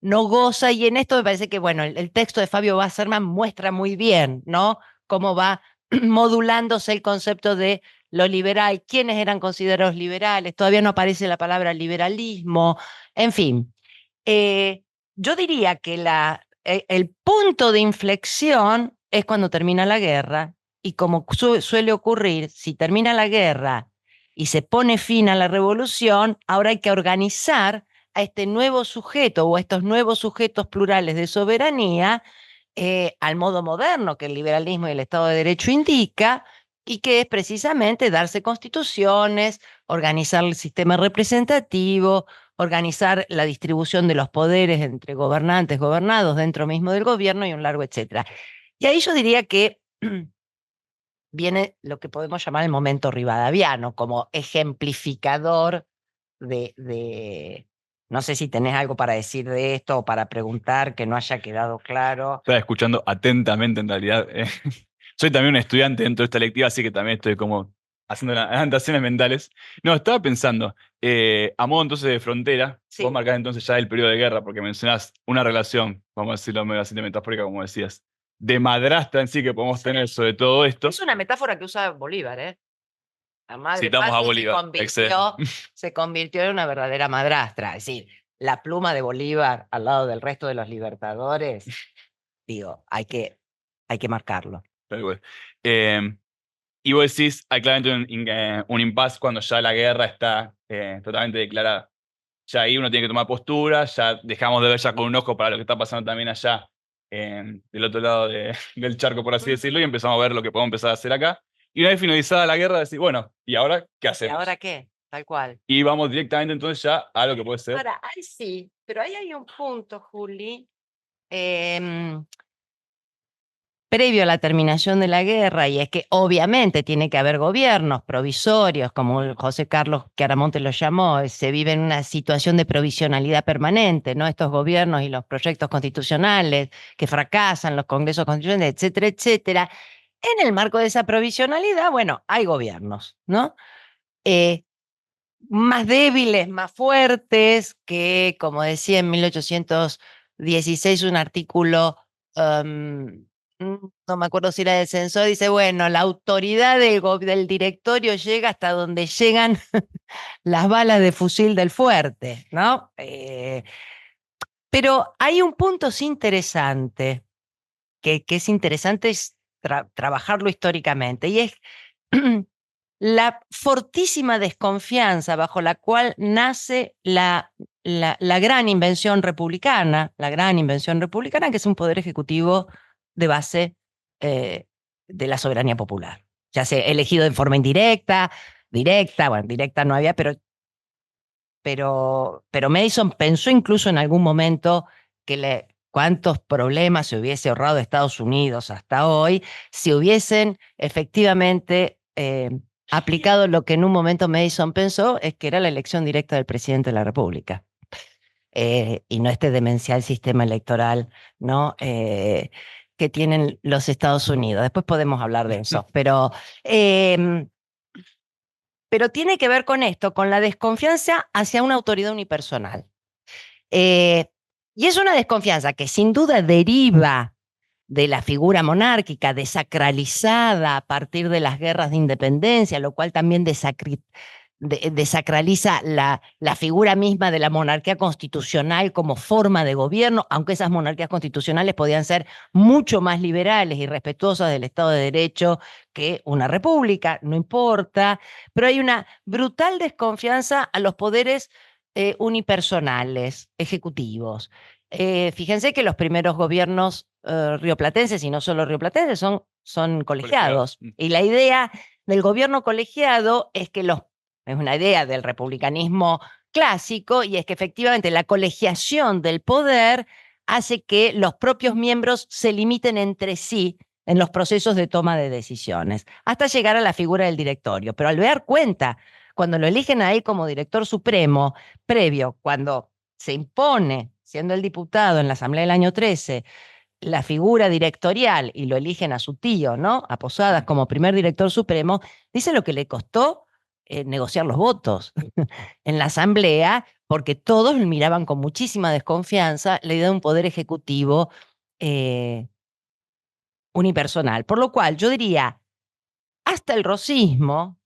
goza, y en esto me parece que, bueno, el texto de Fabio Wasserman muestra muy bien, ¿no?, cómo va modulándose el concepto de lo liberal, quiénes eran considerados liberales, todavía no aparece la palabra liberalismo, en fin. Yo diría que el punto de inflexión es cuando termina la guerra, y como suele ocurrir, si termina la guerra y se pone fin a la revolución, ahora hay que organizar a este nuevo sujeto o a estos nuevos sujetos plurales de soberanía al modo moderno que el liberalismo y el Estado de Derecho indica, y que es precisamente darse constituciones, organizar el sistema representativo, organizar la distribución de los poderes entre gobernantes, gobernados dentro mismo del gobierno y un largo etcétera. Y ahí yo diría que viene lo que podemos llamar el momento rivadaviano como ejemplificador no sé si tenés algo para decir de esto o para preguntar que no haya quedado claro. Estaba escuchando atentamente en realidad. Soy también un estudiante dentro de esta lectiva, así que también estoy como haciendo las anotaciones mentales. No, estaba pensando, a modo entonces de frontera, Sí. vos marcás entonces ya el periodo de guerra, porque mencionás una relación, vamos a decirlo medio así de metafórica, como decías, de madrastra en sí que podemos tener sobre todo esto. Es una metáfora que usa Bolívar, ¿eh? La madre Citamos a patria Bolívar. se convirtió en una verdadera madrastra. Es decir, la pluma de Bolívar al lado del resto de los libertadores, digo, hay que marcarlo. Tal cual. Y vos decís, hay claramente un impasse cuando ya la guerra está totalmente declarada. Ya ahí uno tiene que tomar postura, ya dejamos de ver ya con un ojo para lo que está pasando también allá, del otro lado del charco, por así decirlo, y empezamos a ver lo que podemos empezar a hacer acá. Y una vez finalizada la guerra, decir, bueno, ¿y ahora qué ¿Y hacemos? ahora qué? Tal cual. Y vamos directamente entonces ya a lo que puede ser. Ahora, ahí sí, pero ahí hay un punto, Juli. em, previo a la terminación de la guerra, y es que obviamente tiene que haber gobiernos provisorios, como José Carlos Chiaramonte lo llamó, se vive en una situación de provisionalidad permanente, ¿no? Estos gobiernos y los proyectos constitucionales que fracasan, los congresos constitucionales, etcétera, etcétera. En el marco de esa provisionalidad, bueno, hay gobiernos, ¿no? Más débiles, más fuertes, que, como decía en 1816 un artículo, no me acuerdo si era del censor, dice, bueno, la autoridad del directorio llega hasta donde llegan las balas de fusil del fuerte, ¿no? Pero hay un punto interesante, que es interesante es trabajarlo históricamente, y es la fortísima desconfianza bajo la cual nace la gran invención republicana, que es un poder ejecutivo de base de la soberanía popular, ya sea elegido en forma indirecta, directa, bueno, directa no había, pero Madison pensó incluso en algún momento que cuántos problemas se hubiese ahorrado Estados Unidos hasta hoy si hubiesen efectivamente aplicado lo que en un momento Madison pensó, es que era la elección directa del presidente de la República. Y no este demencial sistema electoral, ¿no? Que tienen los Estados Unidos. Después podemos hablar de eso, pero tiene que ver con esto, con la desconfianza hacia una autoridad unipersonal. Y es una desconfianza que sin duda deriva de la figura monárquica desacralizada a partir de las guerras de independencia, lo cual también desacraliza la figura misma de la monarquía constitucional como forma de gobierno, aunque esas monarquías constitucionales podían ser mucho más liberales y respetuosas del Estado de Derecho que una república, no importa, pero hay una brutal desconfianza a los poderes unipersonales, ejecutivos. Fíjense que los primeros gobiernos rioplatenses, y no solo rioplatenses, son colegiados. Y la idea del gobierno colegiado es una idea del republicanismo clásico, y es que efectivamente la colegiación del poder hace que los propios miembros se limiten entre sí en los procesos de toma de decisiones, hasta llegar a la figura del directorio. Pero al dar cuenta, cuando lo eligen a él como director supremo, previo, cuando se impone, siendo el diputado en la Asamblea del año 13, la figura directorial y lo eligen a su tío, ¿no? A Posadas como primer director supremo, dice lo que le costó negociar los votos en la Asamblea, porque todos miraban con muchísima desconfianza la idea de un poder ejecutivo unipersonal. Por lo cual yo diría, hasta el rosismo,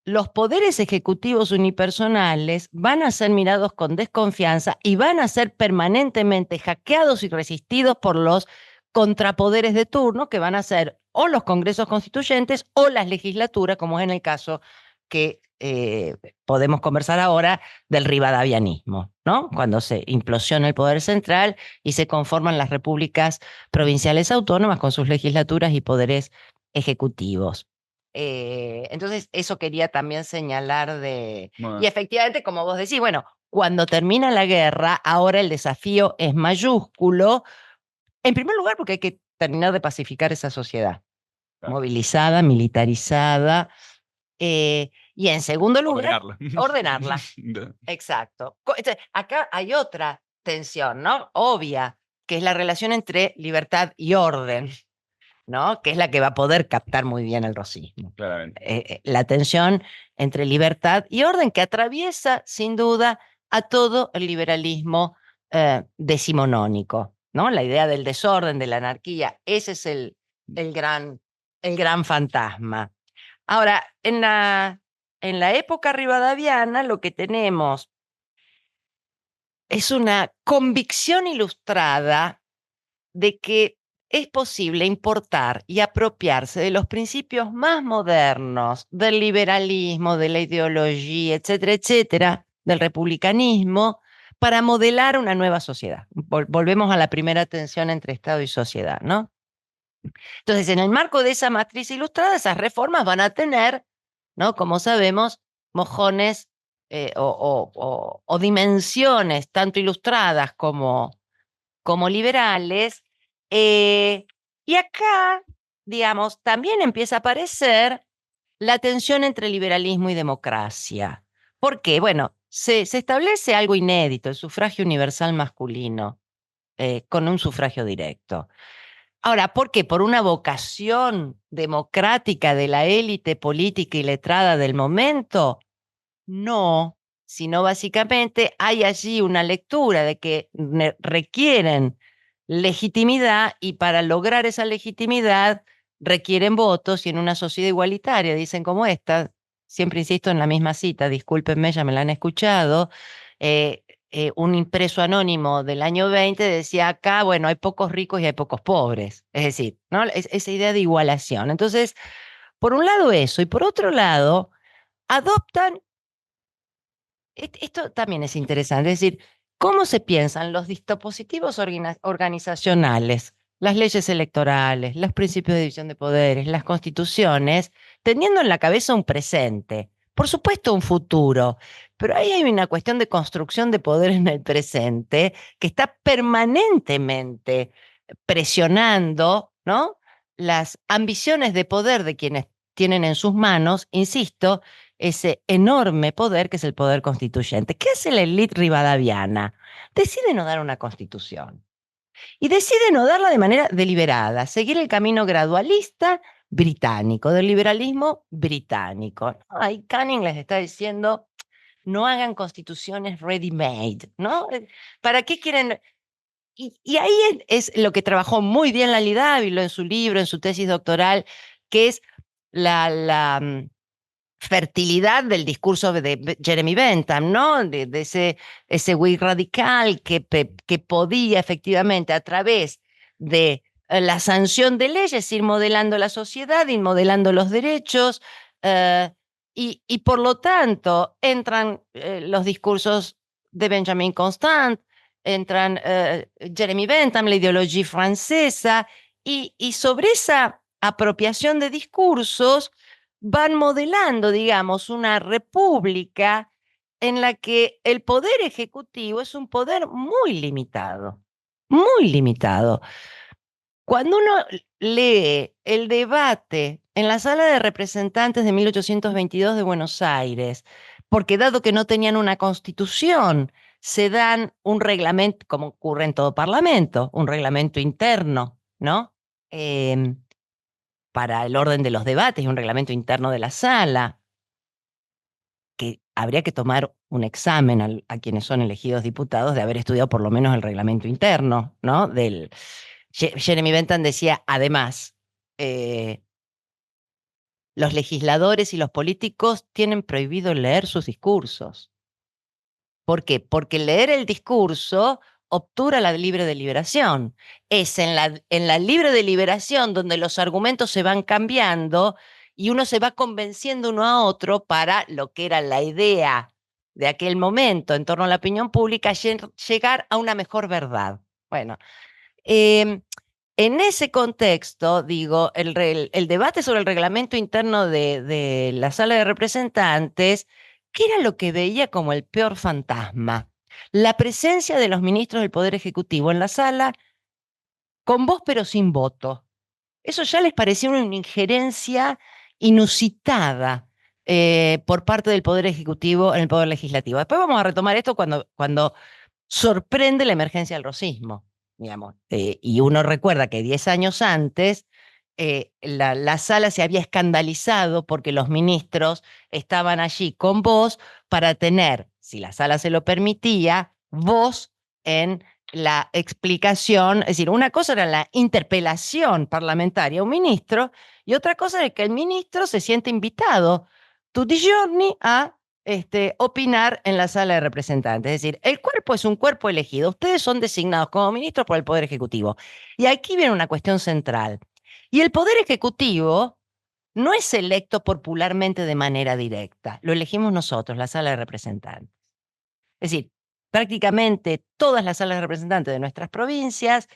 los poderes ejecutivos unipersonales van a ser mirados con desconfianza y van a ser permanentemente hackeados y resistidos por los contrapoderes de turno, que van a ser o los congresos constituyentes o las legislaturas, como es en el caso que podemos conversar ahora del rivadavianismo, ¿no? Cuando se implosiona el poder central y se conforman las repúblicas provinciales autónomas con sus legislaturas y poderes ejecutivos. Entonces, eso quería también señalar Y efectivamente, como vos decís, bueno, cuando termina la guerra, ahora el desafío es mayúsculo, en primer lugar porque hay que terminar de pacificar esa sociedad, movilizada, militarizada, y en segundo lugar, ordenarla. Exacto. Acá hay otra tensión, ¿no? Obvia, que es la relación entre libertad y orden, ¿no? Que es la que va a poder captar muy bien el rosismo. La tensión entre libertad y orden que atraviesa, sin duda, a todo el liberalismo decimonónico, ¿no? La idea del desorden, de la anarquía, ese es el gran fantasma. Ahora, en la época rivadaviana lo que tenemos es una convicción ilustrada de que es posible importar y apropiarse de los principios más modernos del liberalismo, de la ideología, etcétera, etcétera, del republicanismo, para modelar una nueva sociedad. Volvemos a la primera tensión entre Estado y sociedad, ¿no? Entonces, en el marco de esa matriz ilustrada, esas reformas van a tener, ¿no? Como sabemos, mojones o dimensiones tanto ilustradas como liberales, Y acá, digamos, también empieza a aparecer la tensión entre liberalismo y democracia. ¿Por qué? Bueno, se establece algo inédito, el sufragio universal masculino, con un sufragio directo. Ahora, ¿por qué? ¿Por una vocación democrática de la élite política y letrada del momento? No, sino básicamente hay allí una lectura de que requieren legitimidad y para lograr esa legitimidad requieren votos y en una sociedad igualitaria, dicen como esta, siempre insisto en la misma cita, discúlpenme, ya me la han escuchado, un impreso anónimo del año 20 decía acá, bueno, hay pocos ricos y hay pocos pobres, es decir, ¿no? Esa idea de igualación. Entonces, por un lado eso, y por otro lado, adoptan esto también es interesante, es decir, cómo se piensan los dispositivos organizacionales, las leyes electorales, los principios de división de poderes, las constituciones, teniendo en la cabeza un presente, por supuesto un futuro, pero ahí hay una cuestión de construcción de poder en el presente que está permanentemente presionando, ¿no? Las ambiciones de poder de quienes tienen en sus manos, insisto, ese enorme poder que es el poder constituyente. ¿Qué hace la élite rivadaviana? Decide no dar una constitución y decide no darla de manera deliberada, seguir el camino gradualista británico, del liberalismo británico. Ahí Canning les está diciendo, no hagan constituciones ready-made, ¿no? ¿Para qué quieren? Y ahí es lo que trabajó muy bien Lali Dávilo en su libro, en su tesis doctoral, que es la fertilidad del discurso de Jeremy Bentham, ¿no? De ese Whig radical que podía efectivamente a través de la sanción de leyes ir modelando la sociedad, ir modelando los derechos, eh, y por lo tanto entran los discursos de Benjamin Constant, entran Jeremy Bentham, la ideología francesa, y sobre esa apropiación de discursos van modelando, digamos, una república en la que el poder ejecutivo es un poder muy limitado, muy limitado. Cuando uno lee el debate en la Sala de Representantes de 1822 de Buenos Aires, porque dado que no tenían una constitución, se dan un reglamento, como ocurre en todo parlamento, un reglamento interno, ¿no? Para el orden de los debates y un reglamento interno de la sala, que habría que tomar un examen a quienes son elegidos diputados de haber estudiado por lo menos el reglamento interno, ¿no? Jeremy Bentham decía, además, los legisladores y los políticos tienen prohibido leer sus discursos. ¿Por qué? Porque leer el discurso obtura la libre deliberación. Es en la libre deliberación donde los argumentos se van cambiando y uno se va convenciendo uno a otro para lo que era la idea de aquel momento en torno a la opinión pública, llegar a una mejor verdad. Bueno, en ese contexto, digo, el debate sobre el reglamento interno de la Sala de Representantes, ¿qué era lo que veía como el peor fantasma? La presencia de los ministros del Poder Ejecutivo en la sala con voz pero sin voto. Eso ya les parecía una injerencia inusitada por parte del Poder Ejecutivo en el Poder Legislativo. Después vamos a retomar esto cuando sorprende la emergencia del rosismo, digamos. Y uno recuerda que 10 años antes la sala se había escandalizado porque los ministros estaban allí con voz para tener, si la sala se lo permitía, voz en la explicación. Es decir, una cosa era la interpelación parlamentaria a un ministro y otra cosa era que el ministro se siente invitado tutti giorni a opinar en la sala de representantes. Es decir, el cuerpo es un cuerpo elegido. Ustedes son designados como ministros por el Poder Ejecutivo. Y aquí viene una cuestión central. Y el Poder Ejecutivo no es electo popularmente de manera directa. Lo elegimos nosotros, la sala de representantes. Es decir, prácticamente todas las salas de representantes de nuestras provincias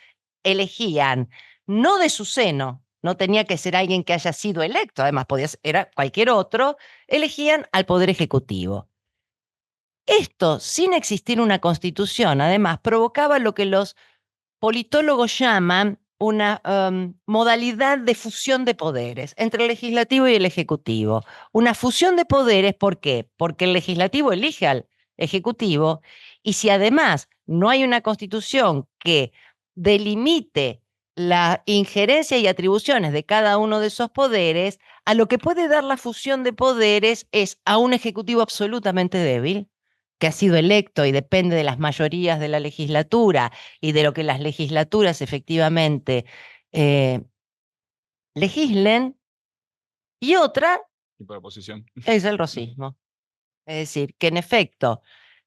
elegían, no de su seno, no tenía que ser alguien que haya sido electo, además era cualquier otro, elegían al Poder Ejecutivo. Esto, sin existir una constitución, además, provocaba lo que los politólogos llaman una modalidad de fusión de poderes entre el legislativo y el ejecutivo. Una fusión de poderes, ¿por qué? Porque el legislativo elige al ejecutivo y si además no hay una constitución que delimite la injerencia y atribuciones de cada uno de esos poderes, a lo que puede dar la fusión de poderes es a un ejecutivo absolutamente débil, que ha sido electo y depende de las mayorías de la legislatura y de lo que las legislaturas efectivamente eh, legislen, y otra Tipo de oposición. es el rosismo. Es decir, que en efecto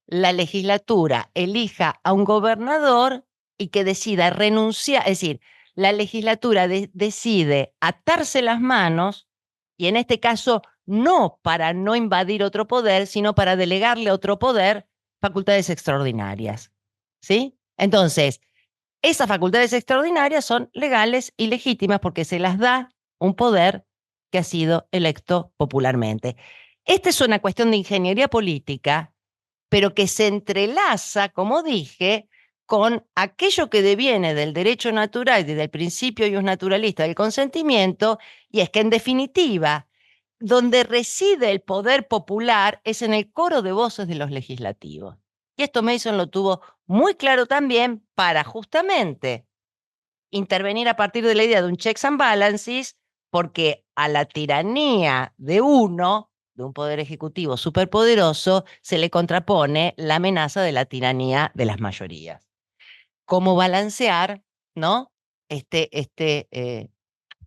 la legislatura elija a un gobernador y que decida renunciar, es decir, la legislatura decide atarse las manos y en este caso no para no invadir otro poder, sino para delegarle a otro poder facultades extraordinarias. ¿Sí? Entonces, esas facultades extraordinarias son legales y legítimas porque se las da un poder que ha sido electo popularmente. Esta es una cuestión de ingeniería política, pero que se entrelaza, como dije, con aquello que deviene del derecho natural y del principio ius naturalista del consentimiento, y es que en definitiva, donde reside el poder popular es en el coro de voces de los legislativos. Y esto Mason lo tuvo muy claro también para justamente intervenir a partir de la idea de un checks and balances, porque a la tiranía de uno, de un poder ejecutivo superpoderoso, se le contrapone la amenaza de la tiranía de las mayorías. ¿Cómo balancear, no? Este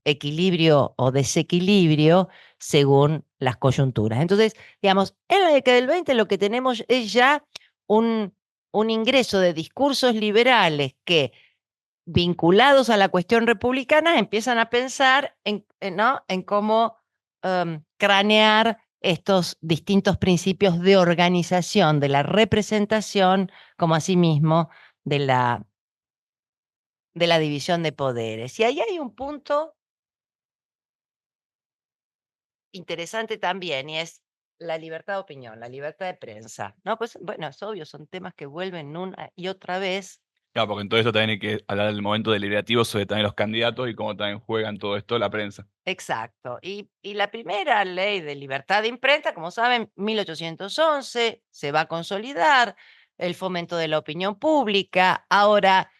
equilibrio o desequilibrio según las coyunturas. Entonces, digamos, en la década del 20 lo que tenemos es ya un ingreso de discursos liberales que vinculados a la cuestión republicana, empiezan a pensar ¿no? en cómo cranear estos distintos principios de organización, de la representación, como asimismo de la división de poderes. Y ahí hay un punto interesante también, y es la libertad de opinión, la libertad de prensa. No, pues bueno, es obvio, son temas que vuelven una y otra vez. Claro, porque en todo esto también hay que hablar del momento deliberativo sobre también los candidatos y cómo también juegan todo esto la prensa. Exacto. Y la primera ley de libertad de imprenta, como saben, 1811, se va a consolidar el fomento de la opinión pública. Ahora,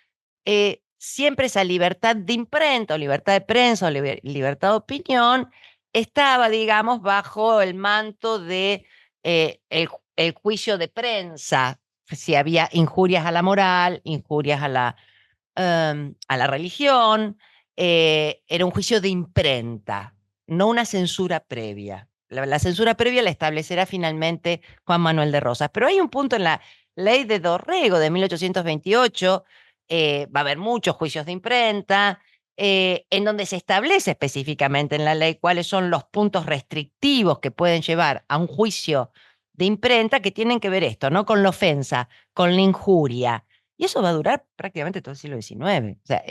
siempre esa libertad de imprenta o libertad de prensa o libertad de opinión estaba, digamos, bajo el manto de el juicio de prensa, si había injurias a la moral, injurias a la religión, era un juicio de imprenta, no una censura previa. La censura previa la establecerá finalmente Juan Manuel de Rosas. Pero hay un punto en la ley de Dorrego de 1828, va a haber muchos juicios de imprenta, en donde se establece específicamente en la ley cuáles son los puntos restrictivos que pueden llevar a un juicio de imprenta que tienen que ver esto, ¿no? Con la ofensa, con la injuria. Y eso va a durar prácticamente todo el siglo XIX. O sea,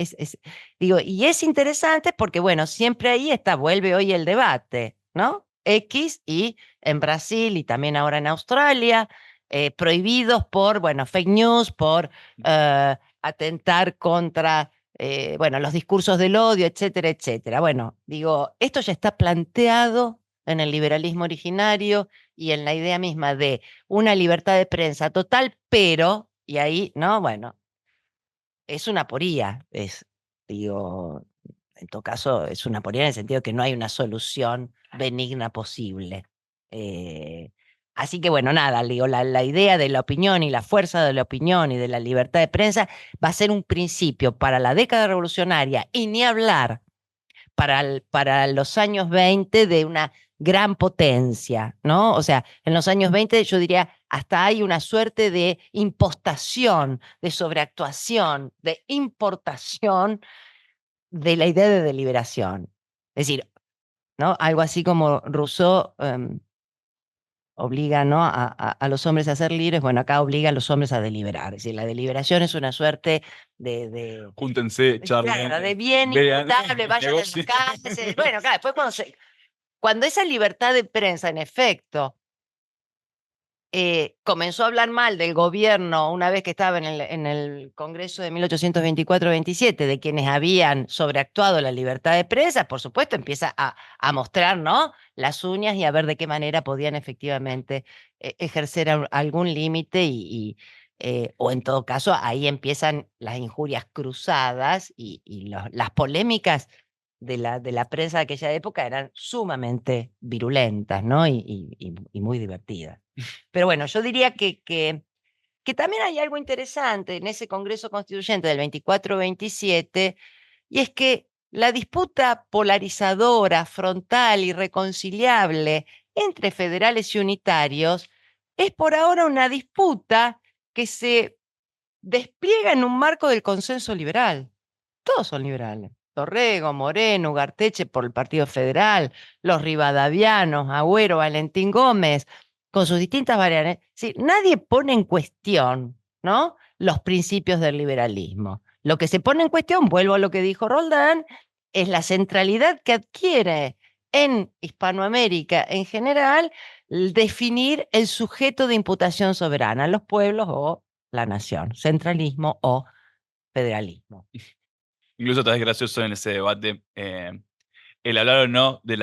digo, y es interesante porque, bueno, siempre ahí está, vuelve hoy el debate, ¿no? X y en Brasil y también ahora en Australia, prohibidos por, bueno, fake news, por atentar contra, bueno, los discursos del odio, etcétera, etcétera. Bueno, digo, esto ya está planteado en el liberalismo originario y en la idea misma de una libertad de prensa total, pero, y ahí, ¿no? Bueno, es una aporía, digo, en todo caso, es una aporía en el sentido que no hay una solución benigna posible. Eh, Así que bueno, nada, digo, la idea de la opinión y la fuerza de la opinión y de la libertad de prensa va a ser un principio para la década revolucionaria y ni hablar para los años 20 de una gran potencia, ¿no? O sea, en los años 20 yo diría, hasta hay una suerte de impostación, de sobreactuación, de importación de la idea de deliberación. Es decir, ¿no? Algo así como Rousseau obliga, ¿no? a los hombres a ser libres, bueno, acá obliga a los hombres a deliberar. Es decir, la deliberación es una suerte de Júntense, charlen, claro, de bien vean, inmutable, vayan a negocien. la cárcel. Bueno, claro, después cuando esa libertad de prensa, en efecto, comenzó a hablar mal del gobierno una vez que estaba en el Congreso de 1824-27, de quienes habían sobreactuado la libertad de prensa, por supuesto empieza a mostrar, ¿no?, las uñas y a ver de qué manera podían efectivamente ejercer algún límite o en todo caso ahí empiezan las injurias cruzadas y las polémicas de la prensa de aquella época eran sumamente virulentas, ¿no? Y muy divertidas. Pero bueno, yo diría que también hay algo interesante en ese Congreso Constituyente del 24-27, y es que la disputa polarizadora, frontal, irreconciliable entre federales y unitarios es por ahora una disputa que se despliega en un marco del consenso liberal. Todos son liberales. Torrego, Moreno, Ugarteche por el Partido Federal, los rivadavianos, Agüero, Valentín Gómez, con sus distintas variantes. Sí, nadie pone en cuestión, ¿no?, los principios del liberalismo. Lo que se pone en cuestión, vuelvo a lo que dijo Roldán, es la centralidad que adquiere en Hispanoamérica en general definir el sujeto de imputación soberana, los pueblos o la nación, centralismo o federalismo. Incluso tal vez gracioso en ese debate el hablar o no de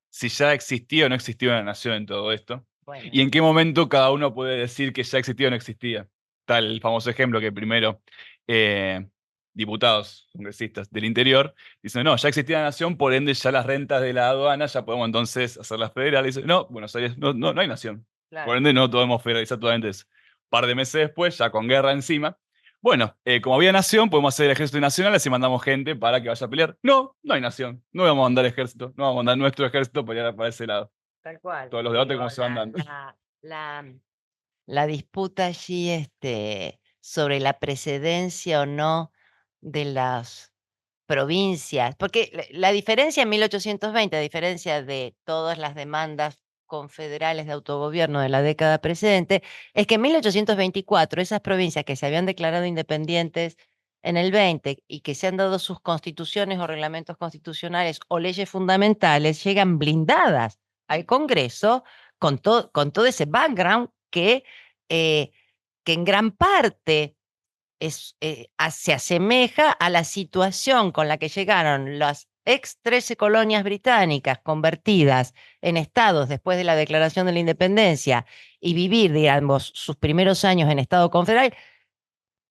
si ya existía o no existía una nación en todo esto. Bueno, Y en qué momento cada uno puede decir que ya existía o no existía. Tal el famoso ejemplo que primero eh, diputados, congresistas del interior, dicen, no, ya existía la nación, por ende ya las rentas de la aduana ya podemos entonces hacerlas federales. Dicen, no, Buenos Aires no hay nación. Por claro. ende no podemos federalizar totalmente eso. Un par de meses después, ya con guerra encima, bueno, como había nación, podemos hacer el ejército nacional, así mandamos gente para que vaya a pelear. No hay nación. No vamos a mandar ejército. No vamos a mandar nuestro ejército a pelear para ese lado. Tal cual. Todos los debates Digo, como se van dando. la, la disputa allí sobre la precedencia o no de las provincias, porque la diferencia en 1820, a diferencia de todas las demandas confederales de autogobierno de la década precedente, es que en 1824 esas provincias que se habían declarado independientes en el 20 y que se han dado sus constituciones o reglamentos constitucionales o leyes fundamentales llegan blindadas al Congreso con todo ese background eh, que en gran parte se asemeja a la situación con la que llegaron las ex 13 colonias británicas convertidas en estados después de la declaración de la independencia y vivir, digamos, sus primeros años en estado confederal.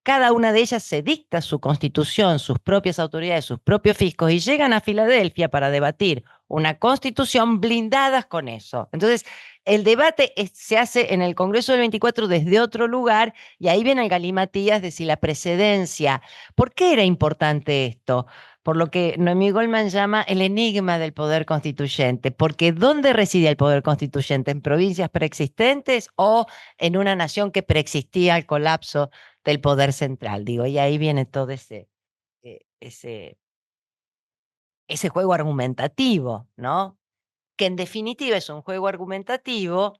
Cada una de ellas se dicta su constitución, sus propias autoridades, sus propios fiscos, y llegan a Filadelfia para debatir una constitución blindadas con eso. Entonces, el debate se hace en el Congreso del 24 desde otro lugar, y ahí viene el galimatías de si la precedencia. ¿Por qué era importante esto? Por lo que Noemí Goldman llama el enigma del poder constituyente. Porque ¿dónde reside el poder constituyente? ¿En provincias preexistentes o en una nación que preexistía al colapso del poder central? Digo, y ahí viene todo eh, ese, ese juego argumentativo, ¿no? Que en definitiva es un juego argumentativo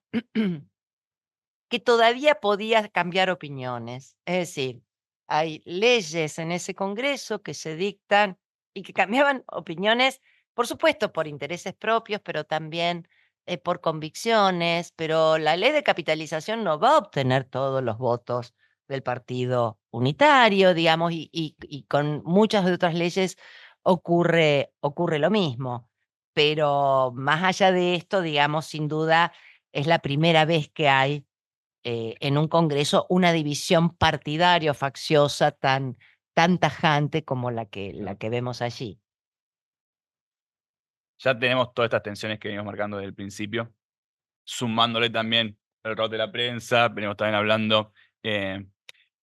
que todavía podía cambiar opiniones. Es decir, hay leyes en ese Congreso que se dictan y que cambiaban opiniones, por supuesto, por intereses propios, pero también por convicciones, pero la ley de capitalización no va a obtener todos los votos del partido unitario, digamos, y con muchas de otras leyes ocurre lo mismo. Pero más allá de esto, digamos, sin duda es la primera vez que hay en un Congreso una división partidario facciosa tan tajante como la que vemos allí. Ya tenemos todas estas tensiones que venimos marcando desde el principio, sumándole también el rol de la prensa, venimos también hablando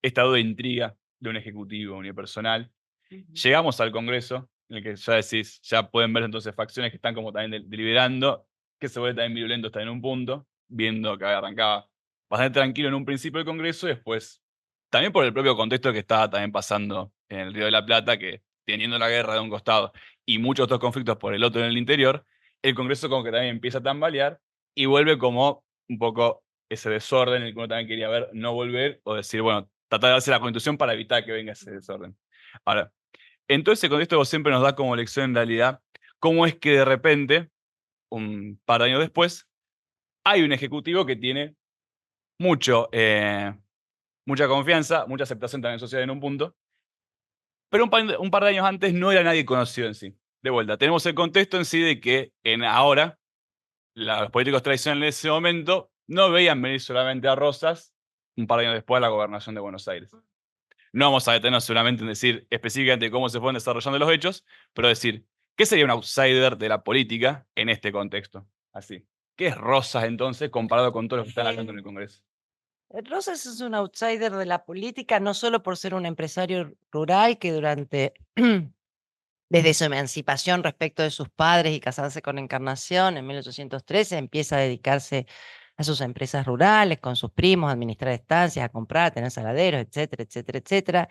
estado de intriga de un ejecutivo unipersonal. Llegamos al Congreso, en el que ya decís, ya pueden ver entonces facciones que están como también deliberando, que se vuelve también violento hasta en un punto, viendo que arrancaba bastante tranquilo en un principio del Congreso y después, también por el propio contexto que estaba también pasando en el Río de la Plata, que teniendo la guerra de un costado y muchos otros conflictos por el otro en el interior, el Congreso como que también empieza a tambalear y vuelve como un poco ese desorden en el que uno también quería ver no volver o decir, bueno, tratar de darse la Constitución para evitar que venga ese desorden. Ahora, en todo ese contexto siempre nos da como lección en realidad cómo es que de repente, un par de años después, hay un ejecutivo que tiene mucha confianza, mucha aceptación también social en un punto, pero un par de años antes no era nadie conocido en sí. De vuelta, tenemos el contexto en sí de que ahora los políticos tradicionales de ese momento no veían venir solamente a Rosas un par de años después a la gobernación de Buenos Aires. No vamos a detenernos solamente en decir específicamente cómo se fueron desarrollando los hechos, pero decir, ¿qué sería un outsider de la política en este contexto? Así. ¿Qué es Rosas entonces comparado con todos los que están hablando en el Congreso? Rosas es un outsider de la política, no solo por ser un empresario rural que desde su emancipación respecto de sus padres y casarse con Encarnación en 1813, empieza a dedicarse a sus empresas rurales con sus primos, a administrar estancias, a comprar, a tener saladeros, etcétera, etcétera, etcétera,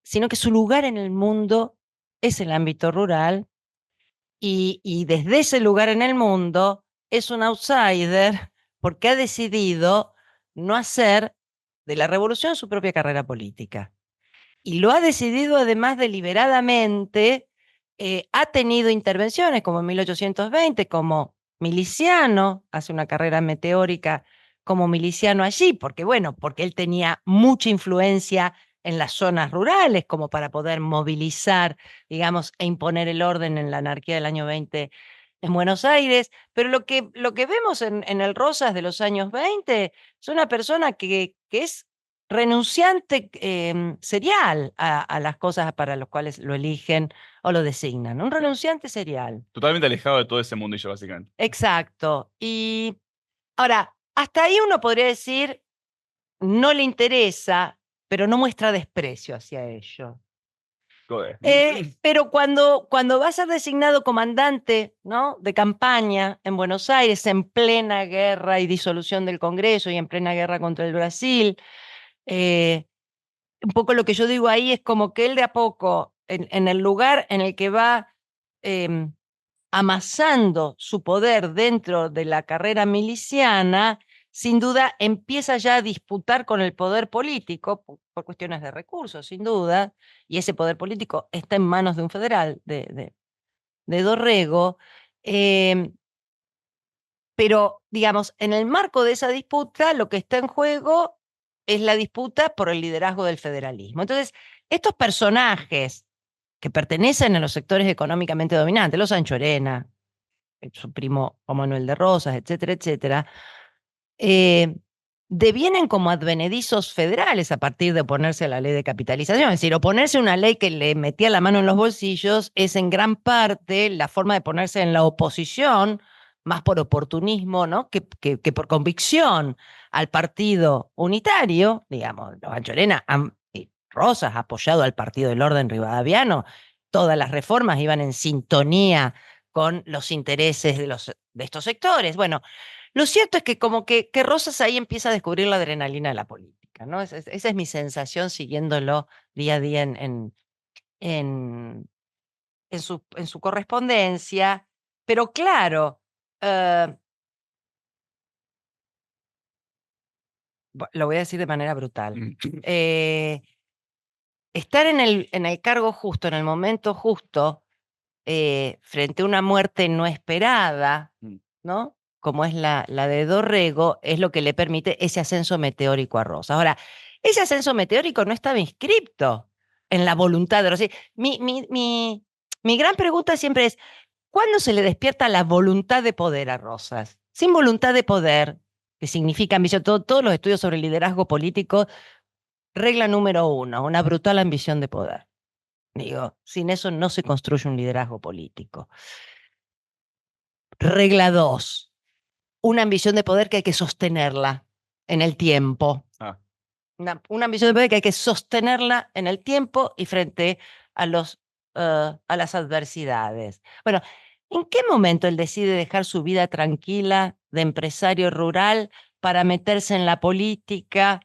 sino que su lugar en el mundo es el ámbito rural y desde ese lugar en el mundo es un outsider porque ha decidido no hacer de la revolución su propia carrera política. Y lo ha decidido además deliberadamente, ha tenido intervenciones como en 1820, como miliciano, hace una carrera meteórica como miliciano allí, porque bueno, porque él tenía mucha influencia en las zonas rurales como para poder movilizar, digamos, e imponer el orden en la anarquía del año 20 en Buenos Aires, pero lo que vemos en el Rosas de los años 20 es una persona que es renunciante serial a las cosas para las cuales lo eligen o lo designan. Un renunciante serial. Totalmente alejado de todo ese mundillo, básicamente. Exacto. Y ahora, hasta ahí uno podría decir, no le interesa, pero no muestra desprecio hacia ello. Joder. Pero cuando va a ser designado comandante, ¿no?, de campaña en Buenos Aires, en plena guerra y disolución del Congreso y en plena guerra contra el Brasil, un poco lo que yo digo ahí es como que él de a poco, en el lugar en el que va amasando su poder dentro de la carrera miliciana, sin duda empieza ya a disputar con el poder político, por cuestiones de recursos, sin duda, y ese poder político está en manos de un federal, de Dorrego, eh, pero, digamos, en el marco de esa disputa, lo que está en juego es la disputa por el liderazgo del federalismo. Entonces, estos personajes que pertenecen a los sectores económicamente dominantes, los Anchorena, su primo Juan Manuel de Rosas, etcétera, etcétera, eh, devienen como advenedizos federales a partir de oponerse a la ley de capitalización. Es decir, oponerse a una ley que le metía la mano en los bolsillos es en gran parte la forma de ponerse en la oposición, más por oportunismo, ¿no?, que por convicción al partido unitario. Digamos, los Anchorena y Rosas ha apoyado al Partido del Orden Rivadaviano. Todas las reformas iban en sintonía con los intereses de estos sectores. Bueno, lo cierto es que como que Rosas ahí empieza a descubrir la adrenalina de la política, ¿no? Esa es mi sensación siguiéndolo día a día en, en su correspondencia. Pero claro, eh, lo voy a decir de manera brutal. eh, Estar en el cargo justo, en el momento justo, frente a una muerte no esperada, ¿no?, como es la de Dorrego, es lo que le permite ese ascenso meteórico a Rosas. Ahora, ese ascenso meteórico no estaba inscripto en la voluntad de Rosas. Mi gran pregunta siempre es, ¿cuándo se le despierta la voluntad de poder a Rosas? Sin voluntad de poder, que significa ambición, todos los estudios sobre liderazgo político, regla número 1, una brutal ambición de poder. Digo, sin eso no se construye un liderazgo político. Regla 2, una ambición de poder que hay que sostenerla en el tiempo. Una ambición de poder que hay que sostenerla en el tiempo y frente a las adversidades. Bueno, ¿en qué momento él decide dejar su vida tranquila de empresario rural para meterse en la política?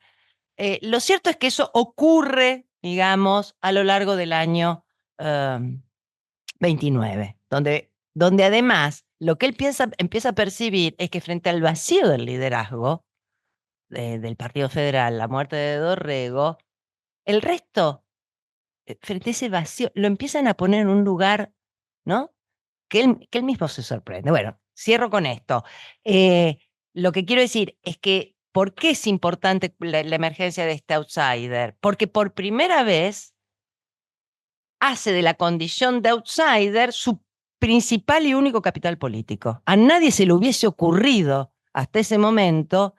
Lo cierto es que eso ocurre, digamos, a lo largo del año 29, donde además lo que él empieza a percibir es que frente al vacío del liderazgo del Partido Federal, la muerte de Dorrego, el resto, frente a ese vacío, lo empiezan a poner en un lugar, ¿no?, que él mismo se sorprende. Bueno, cierro con esto. lo que quiero decir es que, ¿por qué es importante la emergencia de este outsider? Porque por primera vez hace de la condición de outsider su principal y único capital político. A nadie se le hubiese ocurrido hasta ese momento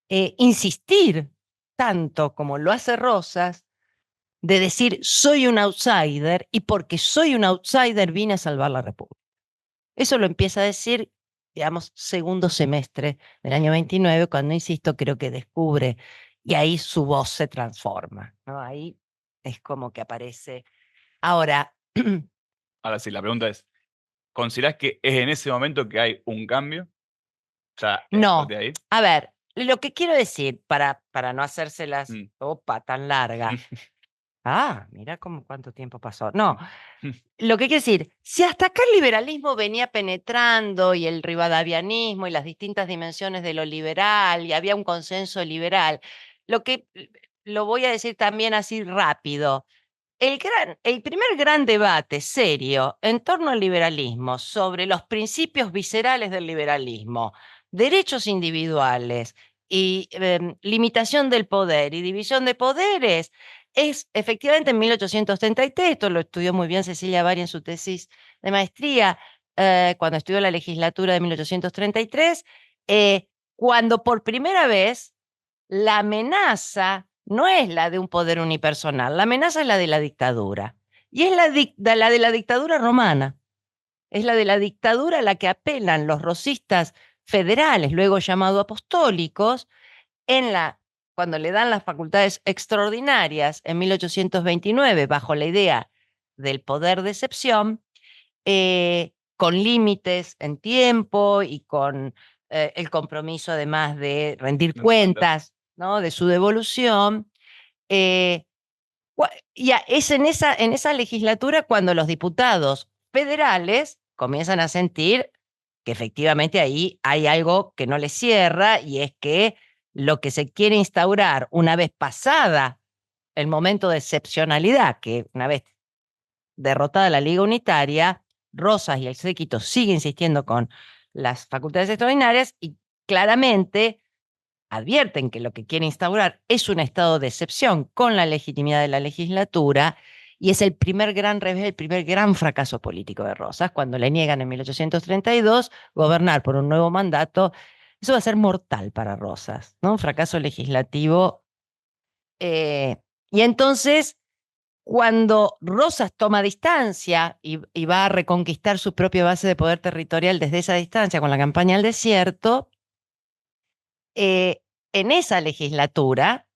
insistir tanto como lo hace Rosas, de decir soy un outsider y porque soy un outsider vine a salvar la República. Eso lo empieza a decir, digamos, segundo semestre del año 29, cuando, insisto, creo que descubre y ahí su voz se transforma, ¿no? Ahí es como que aparece. Ahora, Ahora sí, la pregunta es, ¿considerás que es en ese momento que hay un cambio? O sea, ¿es a partir no. de ahí? A ver, lo que quiero decir, para no hacérselas, Mm. opa, tan larga. Ah, mira cómo cuánto tiempo pasó. No, lo que quiero decir, si hasta acá el liberalismo venía penetrando y el rivadavianismo y las distintas dimensiones de lo liberal y había un consenso liberal, lo voy a decir también así rápido. El primer gran debate serio en torno al liberalismo sobre los principios viscerales del liberalismo, derechos individuales y limitación del poder y división de poderes, es efectivamente en 1833, esto lo estudió muy bien Cecilia Bari en su tesis de maestría, cuando estudió la legislatura de 1833, cuando por primera vez la amenaza no es la de un poder unipersonal, la amenaza es la de la dictadura. Y es la de la dictadura romana. Es la de la dictadura a la que apelan los rosistas federales, luego llamados apostólicos, cuando le dan las facultades extraordinarias en 1829, bajo la idea del poder de excepción, con límites en tiempo y con el compromiso además de rendir No cuenta. cuentas, ¿no? De su devolución. eh, es en esa legislatura cuando los diputados federales comienzan a sentir que efectivamente ahí hay algo que no les cierra, y es que lo que se quiere instaurar una vez pasada el momento de excepcionalidad, que una vez derrotada la Liga Unitaria, Rosas y el séquito siguen insistiendo con las facultades extraordinarias y claramente advierten que lo que quiere instaurar es un estado de excepción con la legitimidad de la legislatura, y es el primer gran revés, el primer gran fracaso político de Rosas, cuando le niegan en 1832 gobernar por un nuevo mandato. Eso va a ser mortal para Rosas, ¿no? Un fracaso legislativo. eh, y entonces, cuando Rosas toma distancia y va a reconquistar su propia base de poder territorial desde esa distancia con la campaña al desierto, eh, en esa legislatura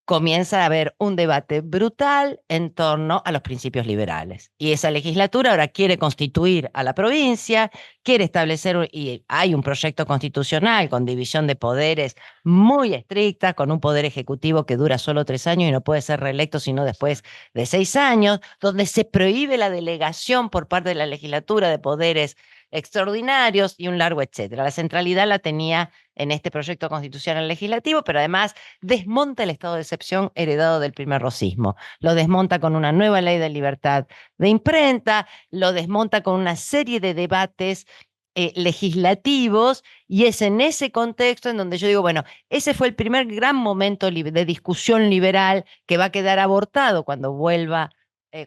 comienza a haber un debate brutal en torno a los principios liberales. Y esa legislatura ahora quiere constituir a la provincia, quiere establecer, y hay un proyecto constitucional con división de poderes muy estricta, con un poder ejecutivo que dura solo 3 años y no puede ser reelecto sino después de 6 años, donde se prohíbe la delegación por parte de la legislatura de poderes extraordinarios y un largo etcétera. La centralidad la tenía en este proyecto constitucional legislativo, pero además desmonta el estado de excepción heredado del primer rosismo. Lo desmonta con una nueva ley de libertad de imprenta, lo desmonta con una serie de debates legislativos, y es en ese contexto en donde yo digo, bueno, ese fue el primer gran momento de discusión liberal que va a quedar abortado cuando vuelva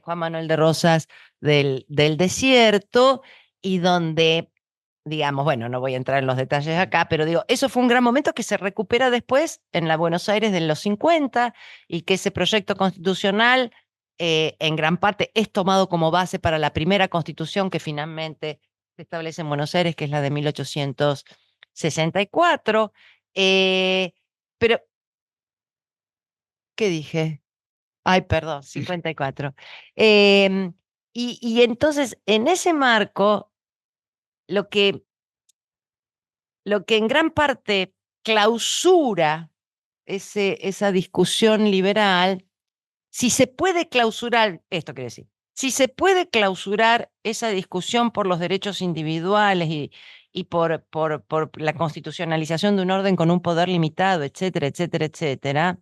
Juan Manuel de Rosas del desierto, y donde, digamos, bueno, no voy a entrar en los detalles acá, pero digo, eso fue un gran momento que se recupera después en la Buenos Aires de los 50, y que ese proyecto constitucional en gran parte es tomado como base para la primera constitución que finalmente se establece en Buenos Aires, que es la de 1864. Pero, ¿qué dije? Ay, perdón, 54. Y entonces, en ese marco, lo que en gran parte clausura esa discusión liberal, si se puede clausurar, esto quiere decir, si se puede clausurar esa discusión por los derechos individuales y por la constitucionalización de un orden con un poder limitado, etcétera, etcétera, etcétera,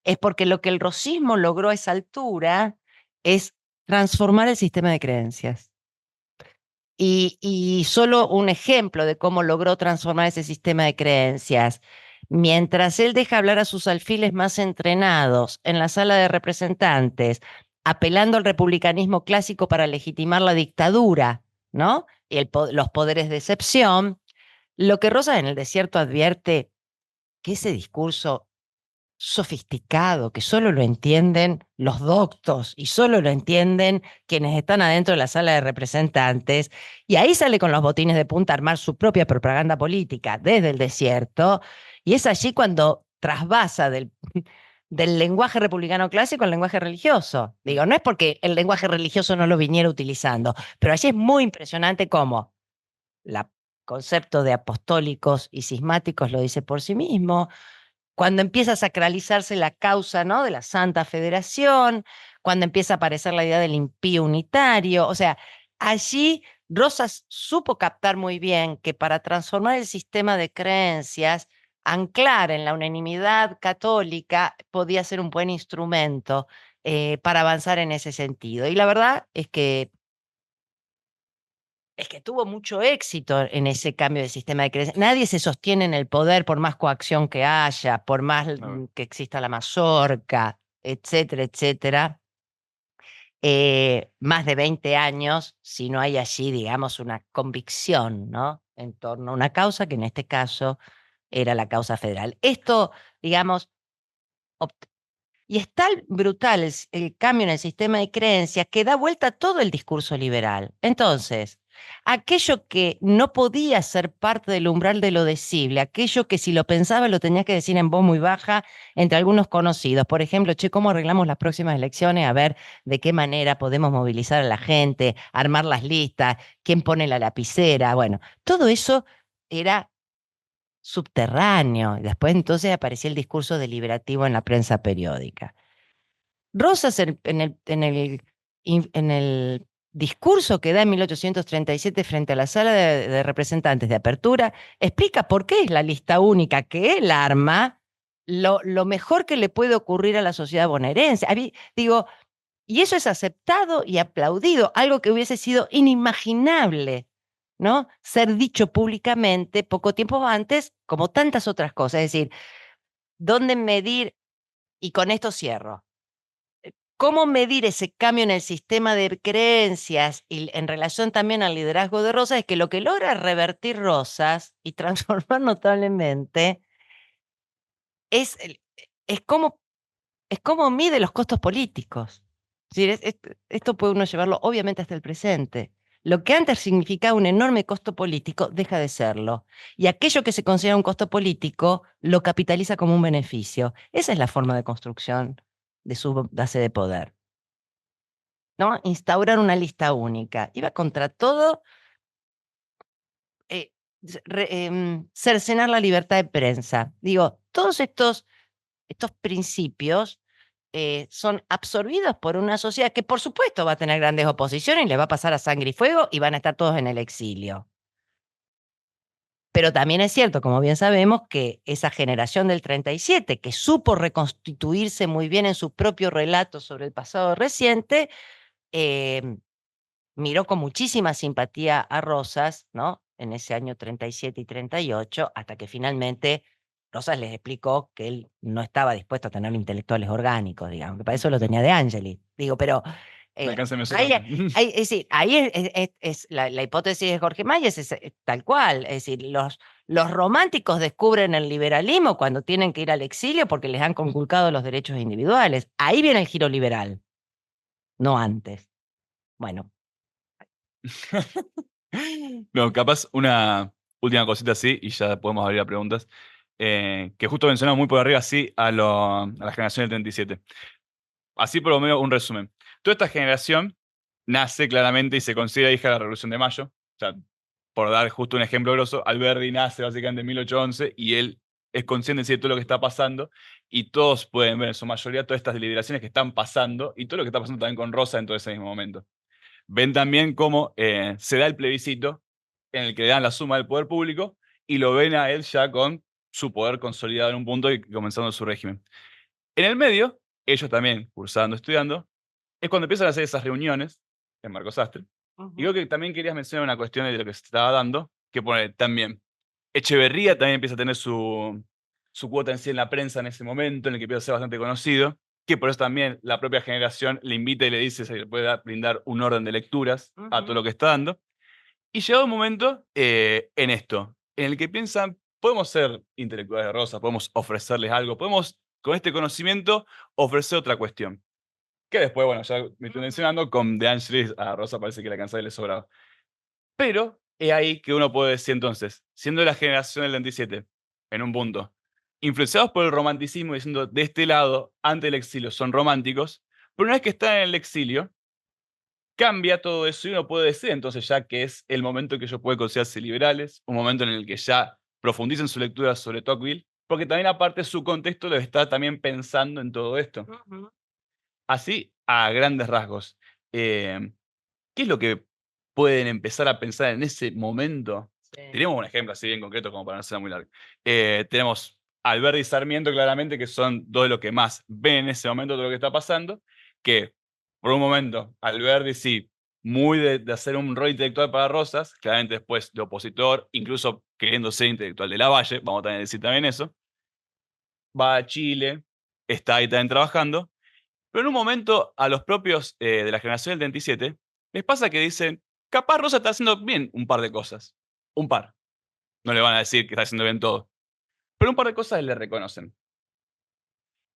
es porque lo que el rosismo logró a esa altura es transformar el sistema de creencias. Y solo un ejemplo de cómo logró transformar ese sistema de creencias. Mientras él deja hablar a sus alfiles más entrenados en la sala de representantes, apelando al republicanismo clásico para legitimar la dictadura, ¿no? Y los poderes de excepción, lo que Rosa en el desierto advierte que ese discurso sofisticado, que solo lo entienden los doctos y solo lo entienden quienes están adentro de la sala de representantes, y ahí sale con los botines de punta a armar su propia propaganda política desde el desierto, y es allí cuando trasvasa del lenguaje republicano clásico al lenguaje religioso. Digo, no es porque el lenguaje religioso no lo viniera utilizando, pero allí es muy impresionante cómo el concepto de apostólicos y cismáticos lo dice por sí mismo, cuando empieza a sacralizarse la causa, ¿no?, de la Santa Federación, cuando empieza a aparecer la idea del impío unitario. O sea, allí Rosas supo captar muy bien que para transformar el sistema de creencias, anclar en la unanimidad católica podía ser un buen instrumento para avanzar en ese sentido. Y la verdad es que tuvo mucho éxito en ese cambio de sistema de creencias. Nadie se sostiene en el poder por más coacción que haya, por más que exista la mazorca, etcétera, etcétera. Más de 20 años, si no hay allí, digamos, una convicción, ¿no?, en torno a una causa, que en este caso era la causa federal. Esto, digamos, y es tan brutal el cambio en el sistema de creencias que da vuelta a todo el discurso liberal. Entonces, aquello que no podía ser parte del umbral de lo decible, aquello que si lo pensaba lo tenía que decir en voz muy baja entre algunos conocidos. Por ejemplo, che, ¿cómo arreglamos las próximas elecciones? A ver de qué manera podemos movilizar a la gente, armar las listas, quién pone la lapicera. Bueno, todo eso era subterráneo. Después entonces aparecía el discurso deliberativo en la prensa periódica. Rosas en el discurso que da en 1837 frente a la sala de representantes de apertura, explica por qué es la lista única que él arma lo mejor que le puede ocurrir a la sociedad bonaerense. Digo, y eso es aceptado y aplaudido, algo que hubiese sido inimaginable, ¿no?, ser dicho públicamente poco tiempo antes, como tantas otras cosas. Es decir, ¿dónde medir? Y con esto cierro. ¿Cómo medir ese cambio en el sistema de creencias y en relación también al liderazgo de Rosas? Es que lo que logra revertir Rosas y transformar notablemente es, es cómo, es cómo mide los costos políticos. Es decir, esto puede uno llevarlo obviamente hasta el presente. Lo que antes significaba un enorme costo político deja de serlo. Y aquello que se considera un costo político lo capitaliza como un beneficio. Esa es la forma de construcción de su base de poder, ¿no? Instaurar una lista única. Iba contra todo, cercenar la libertad de prensa. Digo, todos estos principios son absorbidos por una sociedad que por supuesto va a tener grandes oposiciones y le va a pasar a sangre y fuego y van a estar todos en el exilio. Pero también es cierto, como bien sabemos, que esa generación del 37, que supo reconstituirse muy bien en su propio relato sobre el pasado reciente, eh, miró con muchísima simpatía a Rosas, ¿no?, en ese año 37 y 38, hasta que finalmente Rosas les explicó que él no estaba dispuesto a tener intelectuales orgánicos, digamos, que para eso lo tenía De Angeli. Digo, pero Me alcanza y me ahí, sobra. es decir, ahí es la hipótesis de Jorge Mayes, es tal cual. Es decir, los románticos descubren el liberalismo cuando tienen que ir al exilio porque les han conculcado los derechos individuales. Ahí viene el giro liberal, no antes. Bueno. No, capaz una última cosita así y ya podemos abrir a preguntas. Que justo mencionamos muy por arriba, así, a la generación del 37. Así por lo menos un resumen. Toda esta generación nace claramente y se considera hija de la Revolución de Mayo. O sea, por dar justo un ejemplo grosso, Alberdi nace básicamente en 1811 y él es consciente de todo lo que está pasando y todos pueden ver en su mayoría todas estas deliberaciones que están pasando y todo lo que está pasando también con Rosa en todo ese mismo momento. Ven también cómo se da el plebiscito en el que le dan la suma del poder público y lo ven a él ya con su poder consolidado en un punto y comenzando su régimen. En el medio, ellos también cursando, estudiando, es cuando empiezan a hacer esas reuniones en Marco Sastre, Y creo que también querías mencionar una cuestión de lo que se estaba dando, que pone también, Echeverría también empieza a tener su cuota en sí en la prensa en ese momento, en el que empieza a ser bastante conocido, que por eso también la propia generación le invita y le dice si le puede brindar un orden de lecturas a todo lo que está dando. Y llegado un momento en esto, en el que piensan, podemos ser intelectuales de Rosa, podemos ofrecerles algo, podemos con este conocimiento ofrecer otra cuestión. Que después, bueno, ya me estoy mencionando, con De Angelis a Rosa parece que la canción le sobraba. Pero es ahí que uno puede decir entonces, siendo de la generación del 27, en un punto, influenciados por el romanticismo, diciendo de este lado, antes del exilio, son románticos, pero una vez que están en el exilio, cambia todo eso y uno puede decir entonces ya que es el momento en que ellos pueden considerarse liberales, un momento en el que ya profundizan su lectura sobre Tocqueville, porque también aparte su contexto lo está también pensando en todo esto. Así, a grandes rasgos. Eh, ¿Qué es lo que pueden empezar a pensar en ese momento? Sí. Tenemos un ejemplo así bien concreto como para no ser muy largo. Tenemos Alberti y Sarmiento claramente, que son dos de los que más ven en ese momento todo lo que está pasando, que por un momento Alberti sí, muy de hacer un rol intelectual para Rosas, claramente después de opositor, incluso queriendo ser intelectual de Lavalle, vamos a tener que decir también eso, va a Chile, está ahí también trabajando, pero en un momento a los propios de la generación del 37 les pasa que dicen, capaz Rosa está haciendo bien un par de cosas. Un par. No le van a decir que está haciendo bien todo. Pero un par de cosas le reconocen.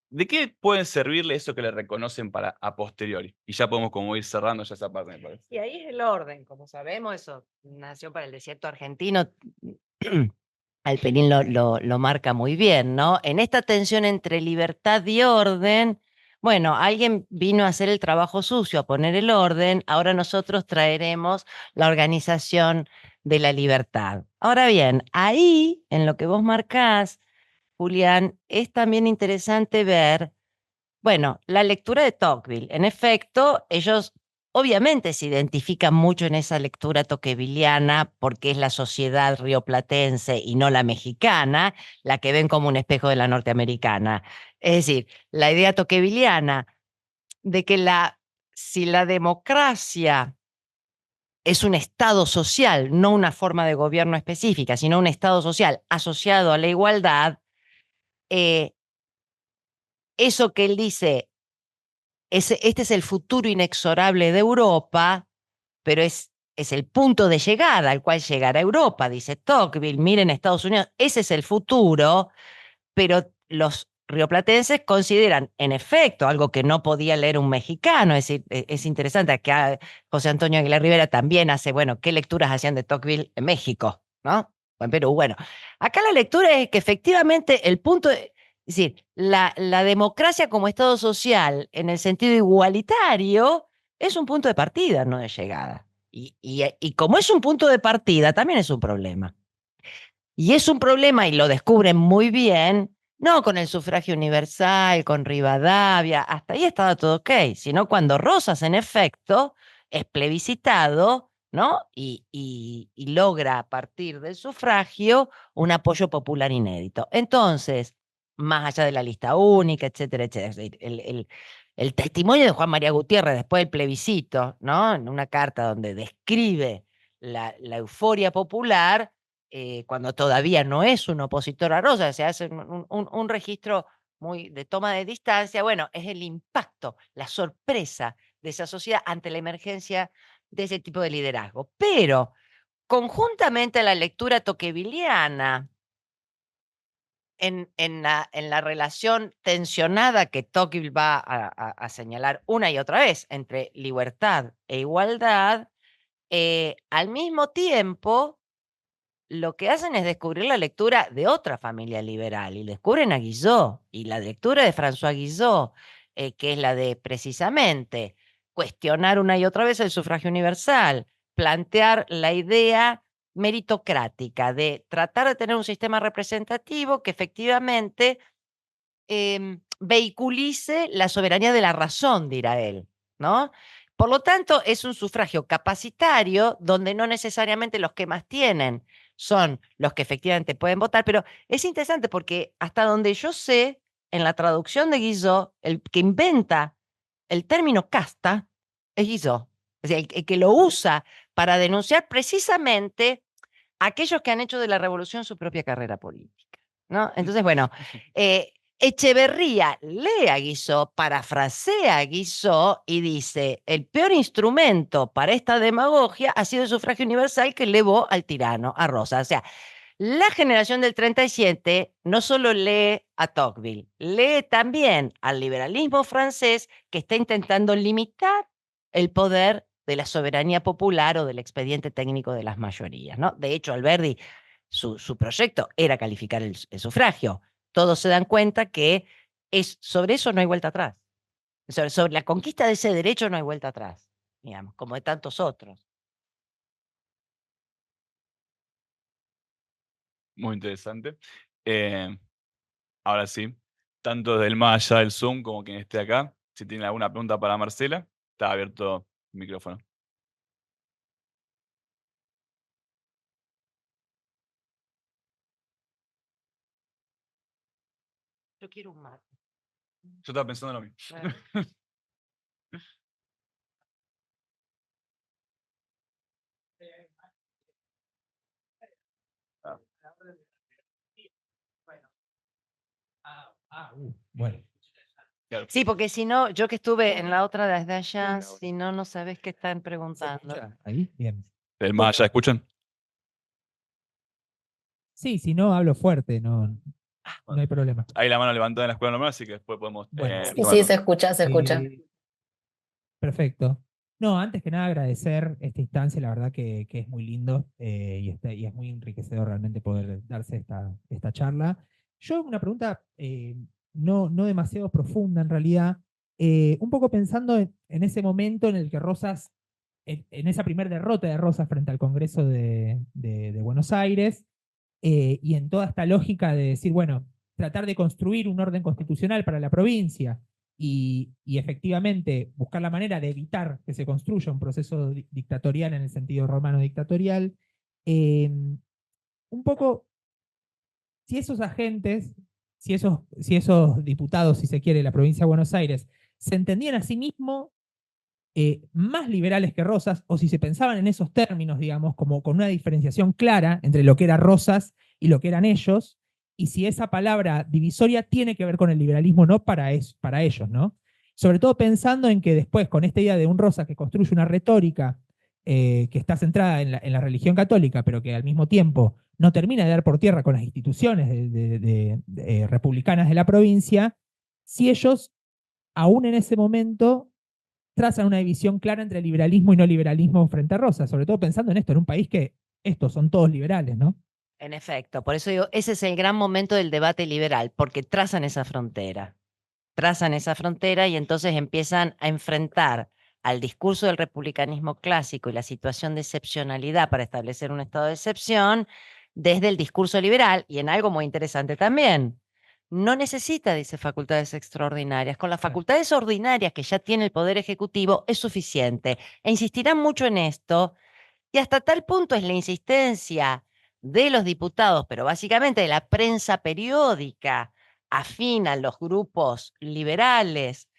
¿De qué pueden servirle eso que le reconocen para a posteriori? Y ya podemos como ir cerrando ya esa parte, me parece. Y ahí es el orden, como sabemos, eso nació para el desierto argentino. Alperín lo marca muy bien, ¿no? En esta tensión entre libertad y orden, bueno, alguien vino a hacer el trabajo sucio, a poner el orden, ahora nosotros traeremos la organización de la libertad. Ahora bien, ahí, en lo que vos marcás, Julián, es también interesante ver, bueno, la lectura de Tocqueville. En efecto, ellos obviamente se identifican mucho en esa lectura tocquevilliana porque es la sociedad rioplatense y no la mexicana, la que ven como un espejo de la norteamericana. Es decir, la idea tocquevilliana de que si la democracia es un estado social, no una forma de gobierno específica, sino un estado social asociado a la igualdad, eh, eso que él dice este es el futuro inexorable de Europa, pero es el punto de llegada al cual llegará Europa, dice Tocqueville. Miren, Estados Unidos, ese es el futuro, pero los rioplatenses consideran, en efecto, algo que no podía leer un mexicano, es decir, es interesante que José Antonio Aguilar Rivera también hace, bueno, ¿qué lecturas hacían de Tocqueville en México? ¿No? O en Perú. Bueno, acá la lectura es que efectivamente el punto, es decir, la democracia como Estado social en el sentido igualitario es un punto de partida, no de llegada. Y como es un punto de partida, también es un problema. Y es un problema, y lo descubren muy bien, no con el sufragio universal, con Rivadavia, hasta ahí estaba todo ok, sino cuando Rosas, en efecto, es plebiscitado, ¿no? Y logra a partir del sufragio un apoyo popular inédito. Entonces, más allá de la lista única, etcétera, etcétera, el testimonio de Juan María Gutiérrez después del plebiscito, ¿no? En una carta donde describe la euforia popular, cuando todavía no es un opositor a Rosa, se hace un registro muy de toma de distancia, bueno, es el impacto, la sorpresa de esa sociedad ante la emergencia de ese tipo de liderazgo. Pero conjuntamente a la lectura toquevilliana, en la relación tensionada que Tocqueville va a señalar una y otra vez entre libertad e igualdad, al mismo tiempo lo que hacen es descubrir la lectura de otra familia liberal y descubren a Guizot y la lectura de François Guizot, que es la de precisamente cuestionar una y otra vez el sufragio universal, plantear la idea meritocrática de tratar de tener un sistema representativo que efectivamente vehiculice la soberanía de la razón, dirá él, ¿no? Por lo tanto, es un sufragio capacitario donde no necesariamente los que más tienen son los que efectivamente pueden votar, pero es interesante porque hasta donde yo sé, en la traducción de Guizot, el que inventa el término casta es Guizot. O sea, el que lo usa para denunciar precisamente a aquellos que han hecho de la revolución su propia carrera política, ¿no? Entonces, bueno, Echeverría lee a Guizot, parafrasea a Guizot y dice, el peor instrumento para esta demagogia ha sido el sufragio universal que elevó al tirano, a Rosas. O sea, la generación del 37 no solo lee a Tocqueville, lee también al liberalismo francés que está intentando limitar el poder de la soberanía popular o del expediente técnico de las mayorías, ¿no? De hecho, Alberdi, su proyecto era calificar el sufragio. Todos se dan cuenta que sobre eso no hay vuelta atrás. Sobre la conquista de ese derecho no hay vuelta atrás, digamos, como de tantos otros. Muy interesante. Ahora sí, tanto del más allá del Zoom como quien esté acá, si tienen alguna pregunta para Marcela, está abierto el micrófono. Yo quiero un mate. Yo estaba pensando en lo mismo. Claro. Bueno. Claro. Sí, porque si no, yo que estuve en la otra desde allá, si no, no sabes qué están ¿Se preguntando. escucha ahí? Bien. ¿Del más allá escuchan? Sí, si no, hablo fuerte, no hay problema. Hay la mano levantada en la escuela normal, así que después podemos Bueno. Sí, tomarlo. sí, se escucha, se escucha. Perfecto. No, antes que nada agradecer esta instancia, la verdad que es muy lindo y es muy enriquecedor realmente poder darse esta charla. Yo una pregunta no demasiado profunda en realidad, un poco pensando en ese momento en el que Rosas, en esa primera derrota de Rosas frente al Congreso de Buenos Aires, y en toda esta lógica de decir, bueno, tratar de construir un orden constitucional para la provincia y efectivamente buscar la manera de evitar que se construya un proceso dictatorial en el sentido romano dictatorial, un poco, si esos agentes, si esos diputados, si se quiere, de la provincia de Buenos Aires, se entendían a sí mismos más liberales que Rosas, o si se pensaban en esos términos, digamos, como con una diferenciación clara entre lo que era Rosas y lo que eran ellos, y si esa palabra divisoria tiene que ver con el liberalismo o no para ellos, ¿no? Sobre todo pensando en que después, con esta idea de un Rosas que construye una retórica que está centrada en la religión católica, pero que al mismo tiempo no termina de dar por tierra con las instituciones republicanas de la provincia, si ellos, aún en ese momento, trazan una división clara entre liberalismo y no liberalismo frente a Rosas, sobre todo pensando en esto, en un país que estos son todos liberales, ¿no? En efecto, por eso digo, ese es el gran momento del debate liberal, porque trazan esa frontera. Trazan esa frontera y entonces empiezan a enfrentar al discurso del republicanismo clásico y la situación de excepcionalidad para establecer un estado de excepción desde el discurso liberal y en algo muy interesante también. No necesita, dice, facultades extraordinarias. Con las facultades ordinarias que ya tiene el Poder Ejecutivo es suficiente. E insistirán mucho en esto y hasta tal punto es la insistencia de los diputados, pero básicamente de la prensa periódica afín a los grupos liberales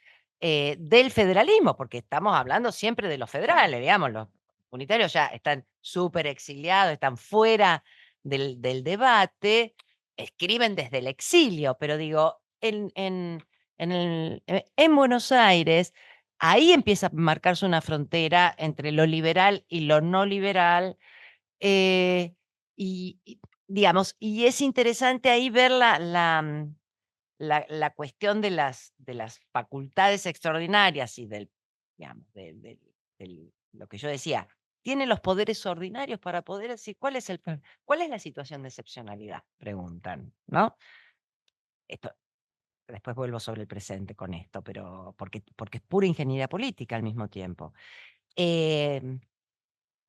del federalismo, porque estamos hablando siempre de los federales, digamos, los unitarios ya están súper exiliados, están fuera del debate, escriben desde el exilio, pero digo, en Buenos Aires, ahí empieza a marcarse una frontera entre lo liberal y lo no liberal, digamos, y es interesante ahí ver la cuestión de las facultades extraordinarias y digamos, lo que yo decía, ¿tiene los poderes ordinarios para poder decir cuál es la situación de excepcionalidad? Preguntan, ¿no? Esto, después vuelvo sobre el presente con esto, pero porque es pura ingeniería política al mismo tiempo. Y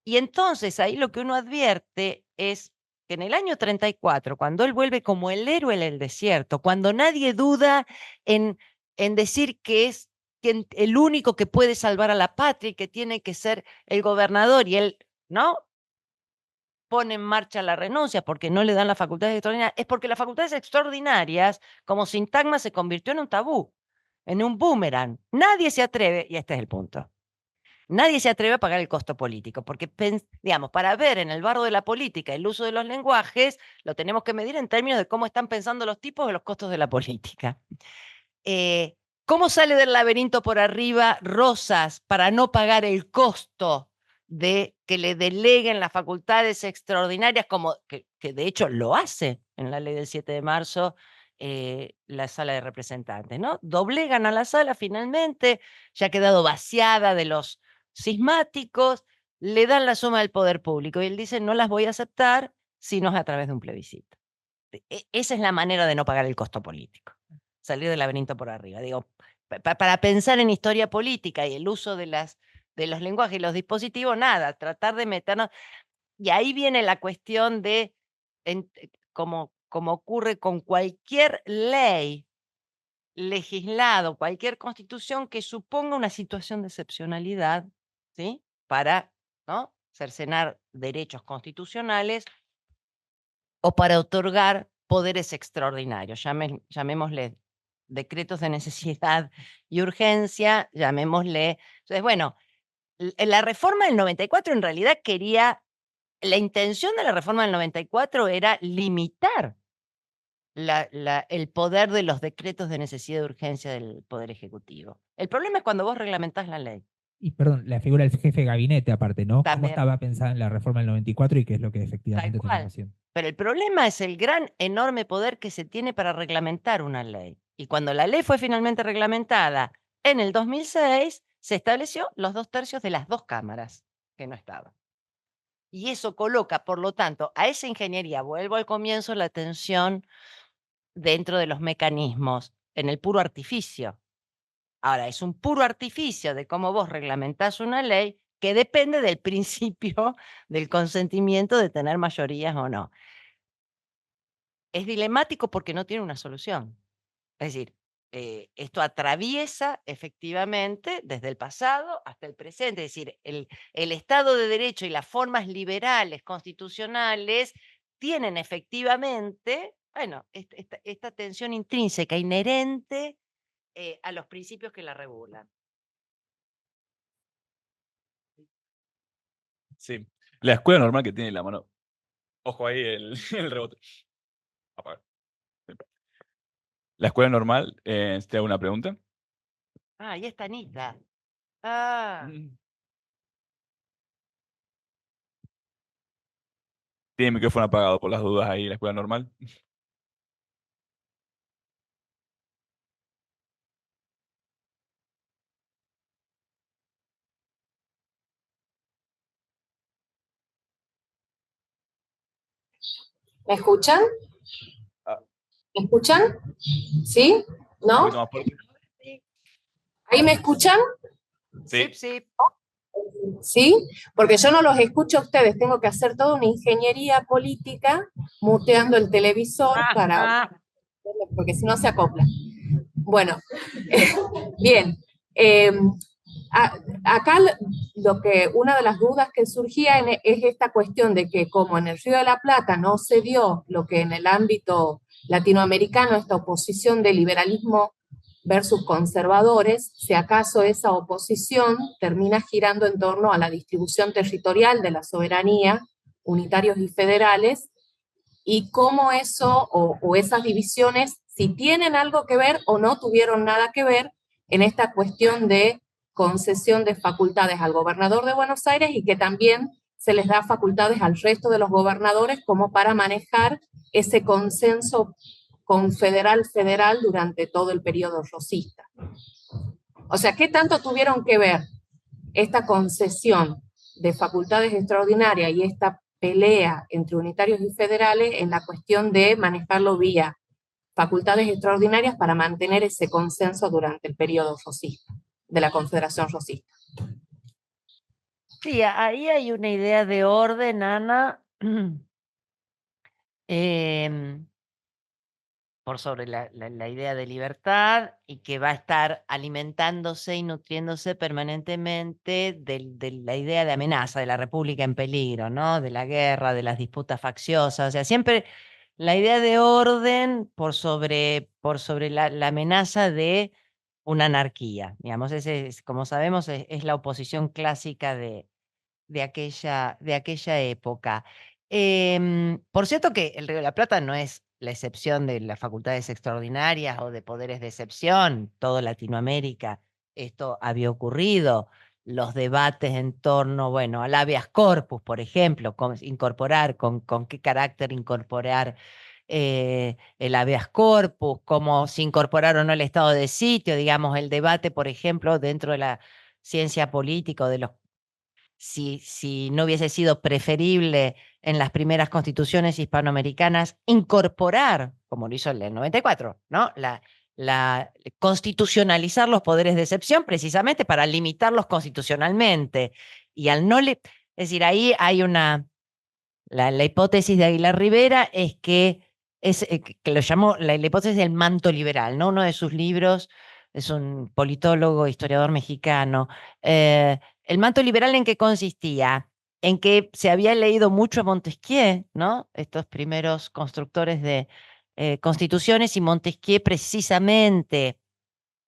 entonces ahí lo que uno advierte es que en el año 34, cuando él vuelve como el héroe en el desierto, cuando nadie duda en decir que es el único que puede salvar a la patria y que tiene que ser el gobernador, y él, ¿no?, pone en marcha la renuncia porque no le dan las facultades extraordinarias, es porque las facultades extraordinarias, como sintagma, se convirtió en un tabú, en un boomerang. Nadie se atreve, y este es el punto. Nadie se atreve a pagar el costo político, porque, digamos, para ver en el barro de la política el uso de los lenguajes, lo tenemos que medir en términos de cómo están pensando los tipos de los costos de la política. ¿Cómo sale del laberinto por arriba Rosas para no pagar el costo de que le deleguen las facultades extraordinarias, como que de hecho lo hace en la ley del 7 de marzo la sala de representantes, ¿no? Doblegan a la sala finalmente, ya ha quedado vaciada de los cismáticos, le dan la suma del poder público y él dice, no las voy a aceptar si no es a través de un plebiscito. Esa es la manera de no pagar el costo político, salir del laberinto por arriba. Digo, para pensar en historia política y el uso de los lenguajes y los dispositivos, nada, tratar de meternos. Y ahí viene la cuestión de, como ocurre con cualquier ley legislado, cualquier constitución que suponga una situación de excepcionalidad, ¿sí? Para, ¿no?, cercenar derechos constitucionales o para otorgar poderes extraordinarios, llamémosle decretos de necesidad y urgencia, llamémosle. Entonces, bueno, la reforma del 94 en realidad la intención de la reforma del 94 era limitar el poder de los decretos de necesidad y urgencia del Poder Ejecutivo. El problema es cuando vos reglamentás la ley. Y perdón, la figura del jefe de gabinete aparte, ¿no? ¿Cómo También. estaba pensada en la reforma del 94 y qué es lo que efectivamente Tal cual. terminó haciendo? Pero el problema es el gran, enorme poder que se tiene para reglamentar una ley. Y cuando la ley fue finalmente reglamentada en el 2006, se estableció los 2/3 de las dos cámaras, que no estaban. Y eso coloca, por lo tanto, a esa ingeniería, vuelvo al comienzo, la tensión dentro de los mecanismos, en el puro artificio. Ahora, es un puro artificio de cómo vos reglamentás una ley que depende del principio del consentimiento de tener mayorías o no. Es dilemático porque no tiene una solución. Es decir, esto atraviesa efectivamente desde el pasado hasta el presente. Es decir, el Estado de Derecho y las formas liberales constitucionales tienen efectivamente, bueno, esta tensión intrínseca, inherente a los principios que la regulan. Sí. La escuela normal que tiene la mano. Ojo ahí el rebote. Apaga. Sí. La escuela normal, ¿te hago una pregunta? Ah, y esta Anita. Ah, Tiene el micrófono apagado por las dudas ahí, la escuela normal. ¿Me escuchan? Ah. ¿Me escuchan? ¿Sí? Un ¿No? poquito más fuerte. ¿Ahí me escuchan? Sí. sí. ¿Sí? Porque yo no los escucho a ustedes, tengo que hacer toda una ingeniería política muteando el televisor porque si no se acopla. Bueno, bien. Acá una de las dudas que surgía es esta cuestión de que como en el Río de la Plata no se dio lo que en el ámbito latinoamericano, esta oposición de liberalismo versus conservadores, si acaso esa oposición termina girando en torno a la distribución territorial de la soberanía, unitarios y federales, y cómo eso o esas divisiones, si tienen algo que ver o no tuvieron nada que ver en esta cuestión de concesión de facultades al gobernador de Buenos Aires y que también se les da facultades al resto de los gobernadores como para manejar ese consenso confederal-federal durante todo el periodo rosista. O sea, ¿qué tanto tuvieron que ver esta concesión de facultades extraordinarias y esta pelea entre unitarios y federales en la cuestión de manejarlo vía facultades extraordinarias para mantener ese consenso durante el periodo rosista, de la Confederación Rosista? Sí, ahí hay una idea de orden, Ana, por sobre la idea de libertad y que va a estar alimentándose y nutriéndose permanentemente de la idea de amenaza, de la república en peligro, ¿no? De la guerra, de las disputas facciosas. O sea, siempre la idea de orden por sobre la amenaza de una anarquía. Digamos, ese es, como sabemos, es la oposición clásica de aquella época. Por cierto que el Río de la Plata no es la excepción de las facultades extraordinarias o de poderes de excepción. Toda Latinoamérica esto había ocurrido. Los debates en torno, bueno, al habeas corpus, por ejemplo, con qué carácter incorporar el habeas corpus, cómo se incorporar o no el estado de sitio, digamos, el debate, por ejemplo, dentro de la ciencia política o de los si no hubiese sido preferible en las primeras constituciones hispanoamericanas incorporar, como lo hizo el del 94, ¿no? Constitucionalizar los poderes de excepción precisamente para limitarlos constitucionalmente. Y al no le. Es decir, ahí hay la hipótesis de Aguilar Rivera es que lo llamó la hipótesis del manto liberal, ¿no? Uno de sus libros es un politólogo, historiador mexicano. ¿El manto liberal en qué consistía? En que se había leído mucho a Montesquieu, ¿no? Estos primeros constructores de constituciones, y Montesquieu precisamente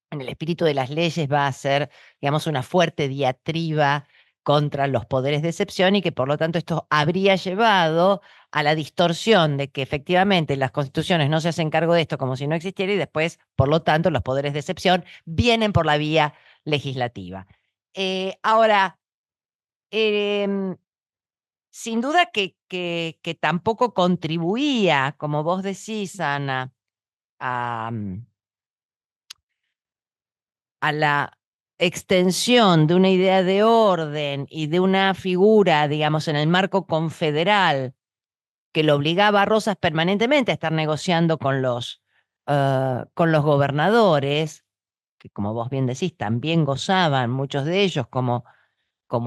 en el espíritu de las leyes va a hacer, digamos, una fuerte diatriba contra los poderes de excepción, y que por lo tanto esto habría llevado a la distorsión de que efectivamente las constituciones no se hacen cargo de esto como si no existiera, y después, por lo tanto, los poderes de excepción vienen por la vía legislativa. Ahora, sin duda que tampoco contribuía, como vos decís, Ana, a la extensión de una idea de orden y de una figura, digamos, en el marco confederal, que lo obligaba a Rosas permanentemente a estar negociando con los gobernadores, que como vos bien decís, también gozaban, muchos de ellos, como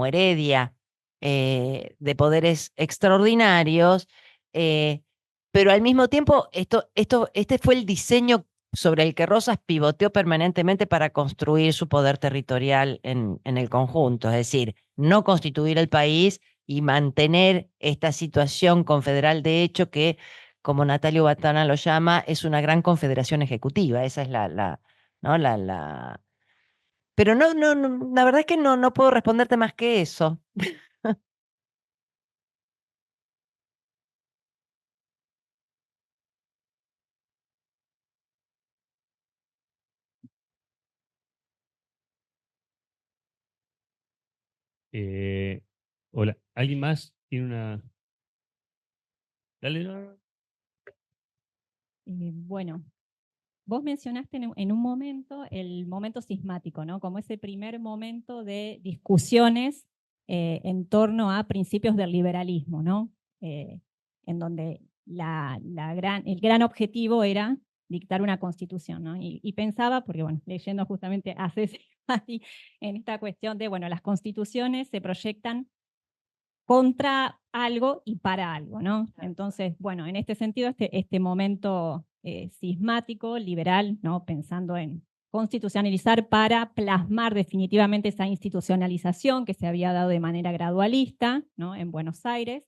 Heredia, de poderes extraordinarios, pero al mismo tiempo este fue el diseño sobre el que Rosas pivoteó permanentemente para construir su poder territorial en el conjunto, es decir, no constituir el país y mantener esta situación confederal de hecho que, como Natalio Batana lo llama, es una gran confederación ejecutiva. Esa es ¿no? Pero no, la verdad es que no puedo responderte más que eso. Hola, ¿alguien más tiene una...? Dale, no. Bueno, vos mencionaste en un momento el momento sismático, ¿no? Como ese primer momento de discusiones en torno a principios del liberalismo, ¿no? En donde el gran objetivo era dictar una constitución, ¿no? Y pensaba, porque bueno, leyendo justamente a Ceci en esta cuestión de, bueno, las constituciones se proyectan contra algo y para algo, ¿no? Entonces, bueno, en este sentido, este momento sismático, liberal, ¿no? Pensando en constitucionalizar para plasmar definitivamente esa institucionalización que se había dado de manera gradualista, ¿no? En Buenos Aires,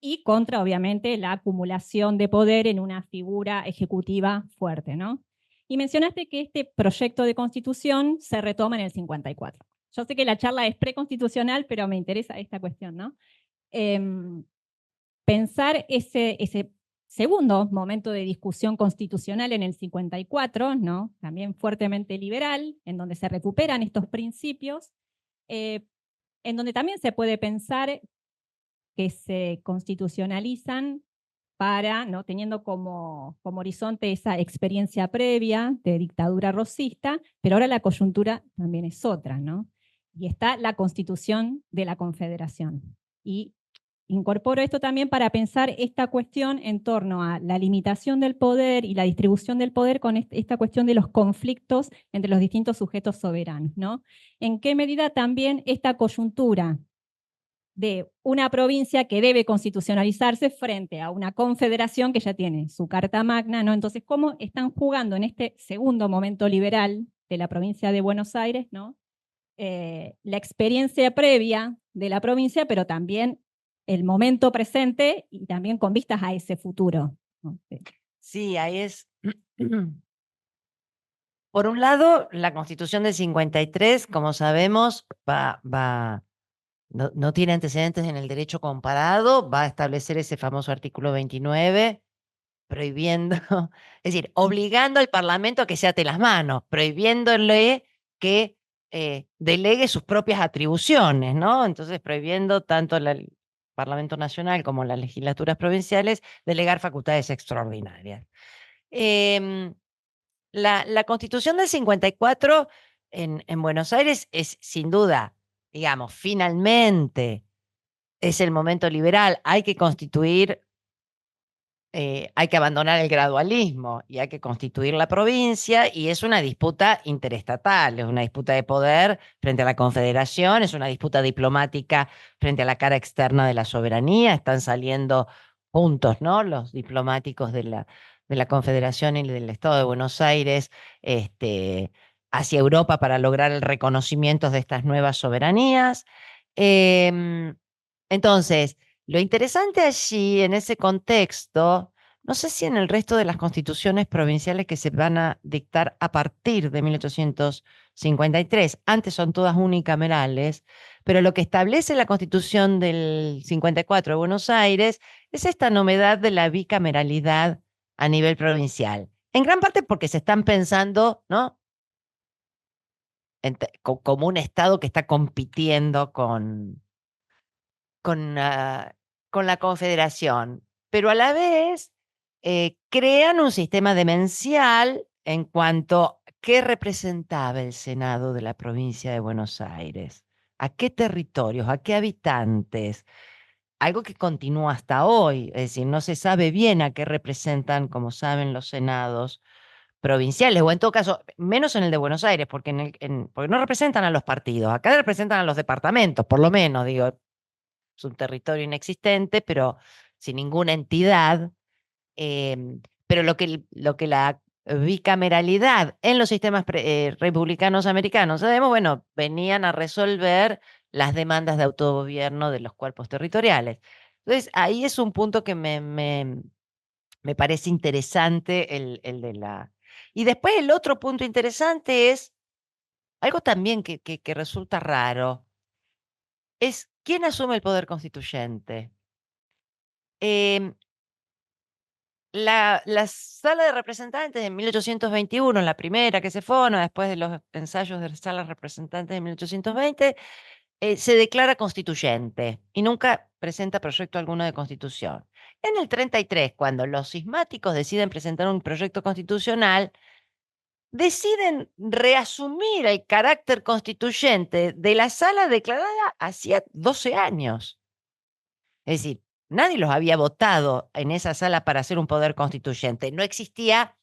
y contra, obviamente, la acumulación de poder en una figura ejecutiva fuerte, ¿no? Y mencionaste que este proyecto de constitución se retoma en el 54. Yo sé que la charla es preconstitucional, pero me interesa esta cuestión, ¿no? Pensar ese segundo momento de discusión constitucional en el 54, ¿no? También fuertemente liberal, en donde se recuperan estos principios, en donde también se puede pensar que se constitucionalizan para, ¿no? Teniendo como horizonte esa experiencia previa de dictadura rosista, pero ahora la coyuntura también es otra, ¿no? Y está la Constitución de la Confederación. Y incorporo esto también para pensar esta cuestión en torno a la limitación del poder y la distribución del poder con esta cuestión de los conflictos entre los distintos sujetos soberanos, ¿no? En qué medida también esta coyuntura de una provincia que debe constitucionalizarse frente a una confederación que ya tiene su carta magna, ¿no? Entonces, ¿cómo están jugando en este segundo momento liberal de la provincia de Buenos Aires, ¿no? La experiencia previa de la provincia, pero también el momento presente y también con vistas a ese futuro, ¿no? Sí, ahí es Por un lado, la Constitución del 53, como sabemos, no tiene antecedentes en el derecho comparado, va a establecer ese famoso artículo 29, prohibiendo, es decir, obligando al Parlamento a que se ate las manos, prohibiéndole que delegue sus propias atribuciones, ¿no? Entonces, prohibiendo tanto el Parlamento Nacional como las legislaturas provinciales delegar facultades extraordinarias. La Constitución del 54 en Buenos Aires es sin duda, digamos, finalmente es el momento liberal. Hay que constituir, hay que abandonar el gradualismo y hay que constituir la provincia, y es una disputa interestatal, es una disputa de poder frente a la Confederación, es una disputa diplomática frente a la cara externa de la soberanía. Están saliendo juntos, ¿no?, los diplomáticos de la Confederación y del Estado de Buenos Aires hacia Europa para lograr el reconocimiento de estas nuevas soberanías. Entonces, lo interesante allí, en ese contexto, no sé si en el resto de las constituciones provinciales que se van a dictar a partir de 1853, antes son todas unicamerales, pero lo que establece la Constitución del 54 de Buenos Aires es esta novedad de la bicameralidad a nivel provincial. En gran parte porque se están pensando, ¿no?, como un Estado que está compitiendo con la Confederación, pero a la vez crean un sistema demencial en cuanto a qué representaba el Senado de la provincia de Buenos Aires, a qué territorios, a qué habitantes, algo que continúa hasta hoy. Es decir, no se sabe bien a qué representan, como saben, los senados provinciales, o en todo caso, menos en el de Buenos Aires, porque, porque no representan a los partidos, acá representan a los departamentos, por lo menos, digo, es un territorio inexistente, pero sin ninguna entidad. Pero lo que la bicameralidad en los sistemas republicanos americanos, sabemos, bueno, venían a resolver las demandas de autogobierno de los cuerpos territoriales. Entonces, ahí es un punto que me parece interesante el de la... Y después el otro punto interesante es algo también que resulta raro, es quién asume el poder constituyente. La Sala de Representantes de 1821, la primera que se forma después de los ensayos de la Sala de Representantes de 1820, se declara constituyente y nunca presenta proyecto alguno de constitución. En el 33, cuando los cismáticos deciden presentar un proyecto constitucional, deciden reasumir el carácter constituyente de la Sala declarada hacía 12 años. Es decir, nadie los había votado en esa sala para hacer un poder constituyente. No existía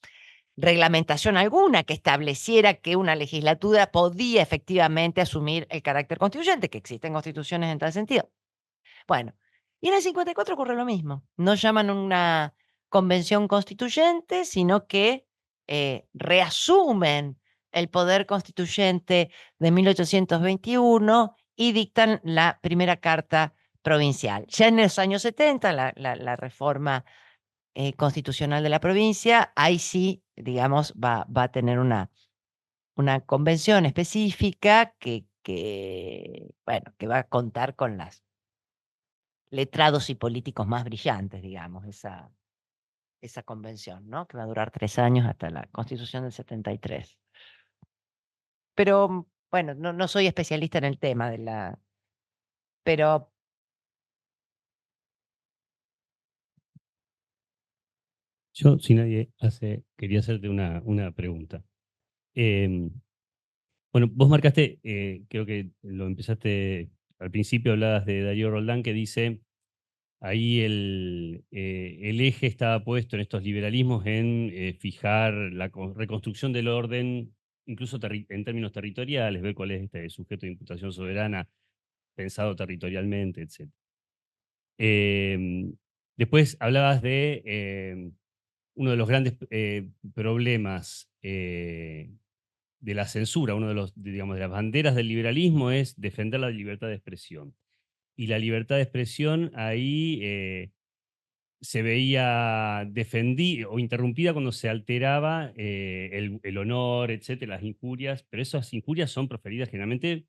reglamentación alguna que estableciera que una legislatura podía efectivamente asumir el carácter constituyente, que existen constituciones en tal sentido. Bueno, y en el 54 ocurre lo mismo. No llaman una convención constituyente, sino que reasumen el poder constituyente de 1821 y dictan la primera carta provincial. Ya en los años 70, la reforma constitucional de la provincia, ahí sí, digamos, va a tener una convención específica bueno, que va a contar con las letrados y políticos más brillantes, digamos, esa convención, ¿no?, que va a durar 3 años hasta la Constitución del 73. Pero, bueno, no soy especialista en el tema pero Yo, si nadie quería hacerte una pregunta. Bueno, vos marcaste, creo que lo empezaste al principio, hablabas de Darío Roldán, que dice, ahí el eje estaba puesto en estos liberalismos en fijar la reconstrucción del orden, incluso en términos territoriales, ver cuál es este sujeto de imputación soberana pensado territorialmente, etc. Después hablabas de uno de los grandes problemas de la censura, uno de los, digamos, de las banderas del liberalismo es defender la libertad de expresión. Y la libertad de expresión ahí se veía defendida o interrumpida cuando se alteraba el honor, etcétera, las injurias, pero esas injurias son proferidas generalmente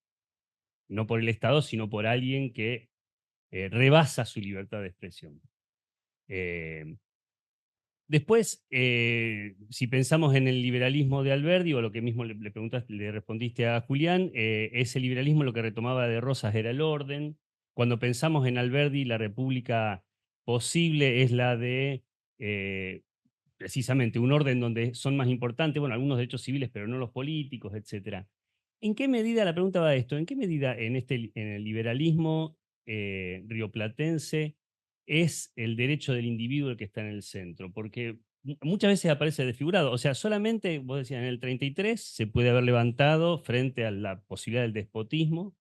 no por el Estado, sino por alguien que rebasa su libertad de expresión. Después, si pensamos en el liberalismo de Alberdi, o lo que mismo le respondiste a Julián, ese liberalismo lo que retomaba de Rosas era el orden. Cuando pensamos en Alberdi, la república posible es la de precisamente un orden donde son más importantes, bueno, algunos derechos civiles, pero no los políticos, etc. ¿En qué medida, la pregunta va a esto, en qué medida en el liberalismo rioplatense es el derecho del individuo el que está en el centro? Porque muchas veces aparece desfigurado. O sea, solamente, vos decías, en el 33 se puede haber levantado frente a la posibilidad del despotismo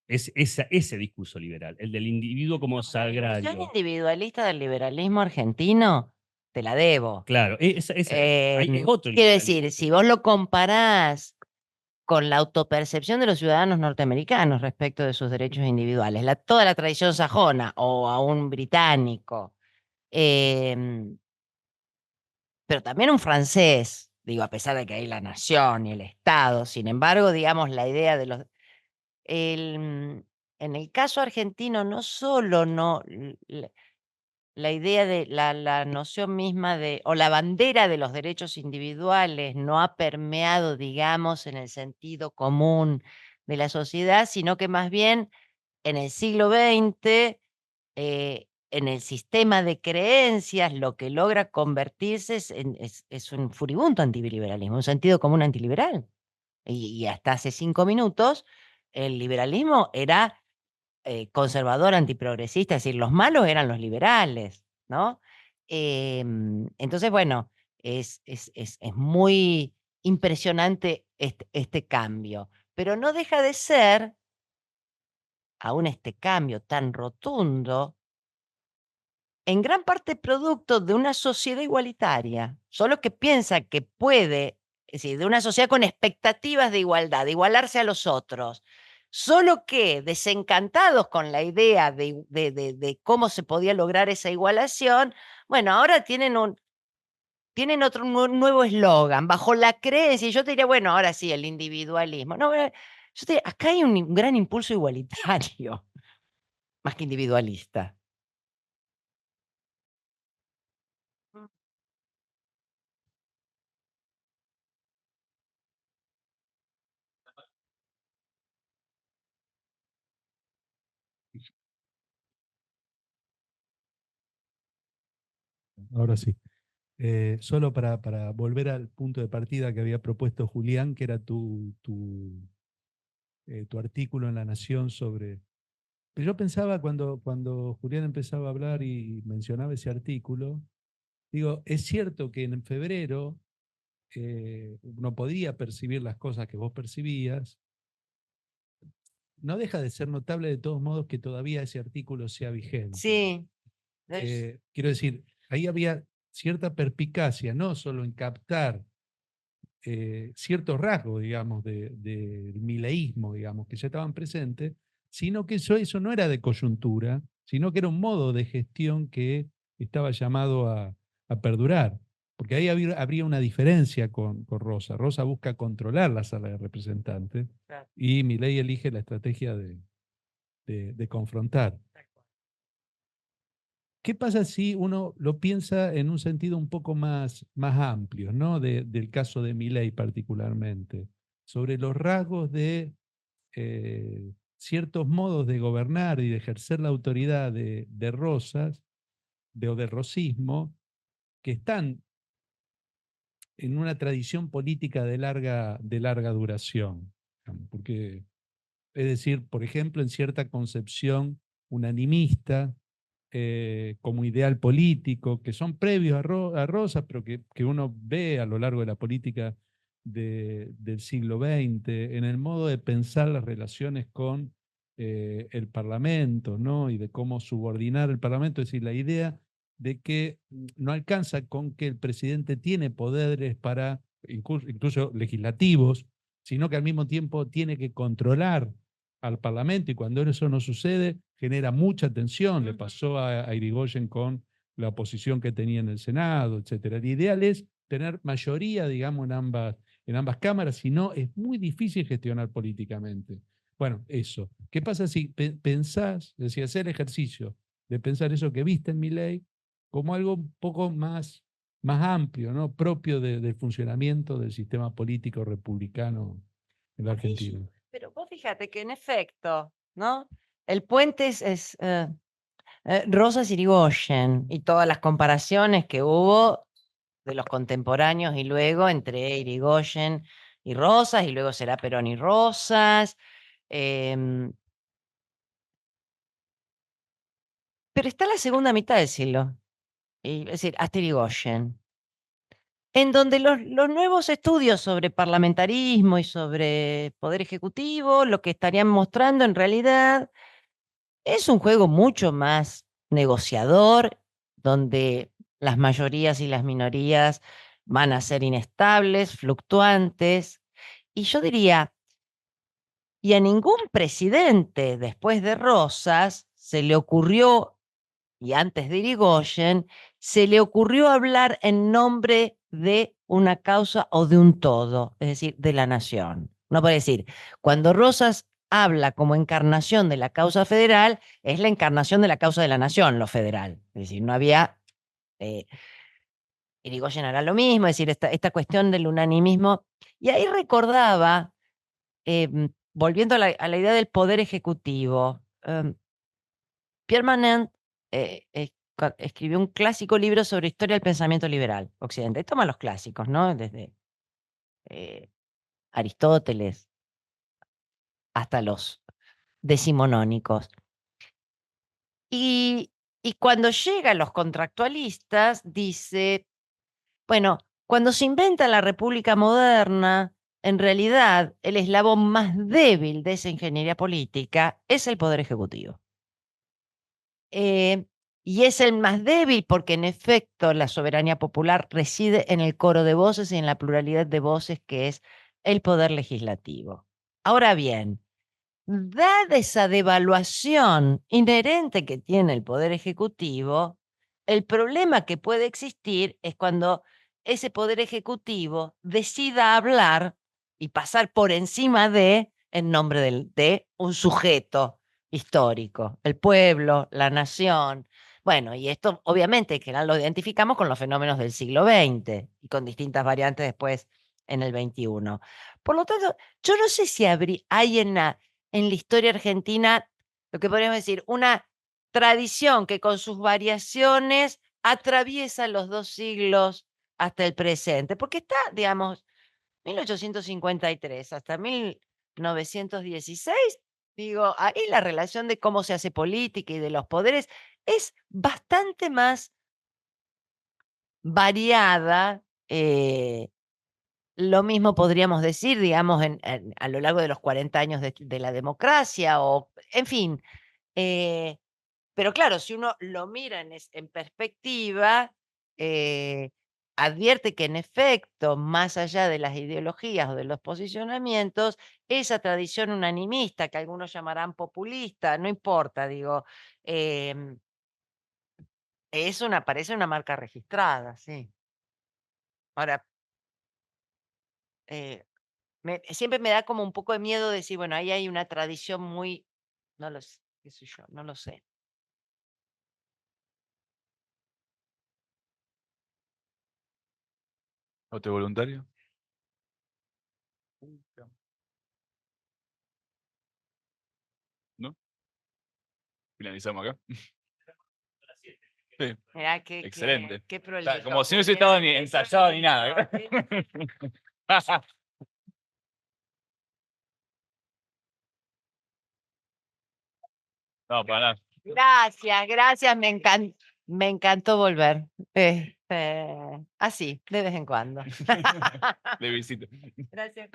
ese discurso liberal, el del individuo como La visión sagrario. individualista del liberalismo argentino, te la debo. Claro, es otro Quiero liberalismo. decir, si vos lo comparás con la autopercepción de los ciudadanos norteamericanos respecto de sus derechos individuales, toda la tradición sajona o a un británico, pero también un francés, digo, a pesar de que hay la nación y el Estado, sin embargo, digamos, la idea de los... en el caso argentino, no solo no... La idea de la noción misma de, o la bandera de los derechos individuales no ha permeado, digamos, en el sentido común de la sociedad, sino que más bien en el siglo XX, en el sistema de creencias, lo que logra convertirse es un furibundo antiliberalismo, un sentido común antiliberal. Y hasta hace 5 minutos, el liberalismo era conservador, antiprogresista, es decir, los malos eran los liberales, ¿no? Entonces, bueno, es muy impresionante este cambio, pero no deja de ser, aún este cambio tan rotundo, en gran parte producto de una sociedad igualitaria, solo que piensa que puede, es decir, de una sociedad con expectativas de igualdad, de igualarse a los otros, solo que desencantados con la idea de cómo se podía lograr esa igualación, bueno, ahora tienen otro nuevo eslogan, bajo la creencia, y yo te diría, bueno, ahora sí, el individualismo. No, yo te diría, acá hay un gran impulso igualitario, más que individualista. Ahora sí. Solo para volver al punto de partida que había propuesto Julián, que era tu artículo en La Nación sobre... Pero yo pensaba cuando Julián empezaba a hablar y mencionaba ese artículo, digo, es cierto que en febrero uno podía percibir las cosas que vos percibías, no deja de ser notable de todos modos que todavía ese artículo sea vigente. Sí. Quiero decir, ahí había cierta perspicacia, no solo en captar ciertos rasgos, digamos, del mileísmo, digamos, que ya estaban presentes, sino que eso no era de coyuntura, sino que era un modo de gestión que estaba llamado a perdurar. Porque ahí habría una diferencia con Rosa. Rosa busca controlar la sala de representantes y Milei elige la estrategia de confrontar. ¿Qué pasa si uno lo piensa en un sentido un poco más amplio, ¿no? Del caso de Milei particularmente, sobre los rasgos de ciertos modos de gobernar y de ejercer la autoridad de Rosas, o del rosismo, que están en una tradición política de larga duración? Porque, es decir, por ejemplo, en cierta concepción unanimista, como ideal político, que son previos a Rosas, pero que uno ve a lo largo de la política del siglo XX, en el modo de pensar las relaciones con el Parlamento, ¿no? Y de cómo subordinar el Parlamento, es decir, la idea de que no alcanza con que el presidente tiene poderes para, incluso legislativos, sino que al mismo tiempo tiene que controlar al Parlamento, y cuando eso no sucede, genera mucha tensión. Le Ujú. pasó a Irigoyen con la oposición que tenía en el Senado, etcétera. El ideal es tener mayoría, digamos, en ambas cámaras, si no, es muy difícil gestionar políticamente. Bueno, eso. ¿Qué pasa si pensás, es decir, hacer el ejercicio de pensar eso que viste en Milei como algo un poco más amplio, ¿no? Propio del funcionamiento del sistema político republicano en la Argentina? Pero vos fíjate que en efecto, ¿no? El puente es Rosas Irigoyen y todas las comparaciones que hubo de los contemporáneos y luego entre Irigoyen y Rosas, y luego será Perón y Rosas. em, pero está la segunda mitad del siglo, es decir, hasta Irigoyen, en donde los nuevos estudios sobre parlamentarismo y sobre poder ejecutivo lo que estarían mostrando en realidad es un juego mucho más negociador, donde las mayorías y las minorías van a ser inestables, fluctuantes. Y yo diría, y a ningún presidente después de Rosas se le ocurrió, y antes de Irigoyen, se le ocurrió hablar en nombre de una causa o de un todo, es decir, de la nación. No puede decir, cuando Rosas habla como encarnación de la causa federal, es la encarnación de la causa de la nación, lo federal. Es decir, no había... Irigoyen hará lo mismo, es decir, esta cuestión del unanimismo. Y ahí recordaba, volviendo a la idea del poder ejecutivo, Pierre Manent escribió un clásico libro sobre historia del pensamiento liberal occidental. Y toma los clásicos, ¿no? Desde Aristóteles hasta los decimonónicos. Y, y cuando llega a los contractualistas, dice, bueno, cuando se inventa la República moderna, en realidad el eslabón más débil de esa ingeniería política es el poder ejecutivo. Y es el más débil porque en efecto la soberanía popular reside en el coro de voces y en la pluralidad de voces que es el poder legislativo. Ahora bien, dada esa devaluación inherente que tiene el poder ejecutivo, el problema que puede existir es cuando ese poder ejecutivo decida hablar y pasar por encima de en nombre de un sujeto histórico, el pueblo, la nación. Bueno, y esto obviamente que lo identificamos con los fenómenos del siglo XX y con distintas variantes después en el XXI. Por lo tanto, yo no sé si hay en la historia argentina, lo que podríamos decir, una tradición que con sus variaciones atraviesa los dos siglos hasta el presente, porque está, digamos, 1853 hasta 1916, digo, ahí la relación de cómo se hace política y de los poderes es bastante más variada. Lo mismo podríamos decir, digamos, a lo largo de los 40 años de la democracia, o, en fin. Pero claro, si uno lo mira en perspectiva, eh, advierte que en efecto, más allá de las ideologías o de los posicionamientos, esa tradición unanimista, que algunos llamarán populista, no importa, digo, em, parece una marca registrada, sí. Ahora, eh, siempre me da como un poco de miedo decir, bueno, ahí hay una tradición muy, no lo sé, qué sé yo, no lo sé. ¿Otro voluntario? ¿No? Finalizamos acá. Sí, Mirá excelente. qué prolijo. Como si no hubiese estado ni ensayado ni nada. No, para nada. Gracias, me encantó volver. Así, de vez en cuando. De visita. Gracias.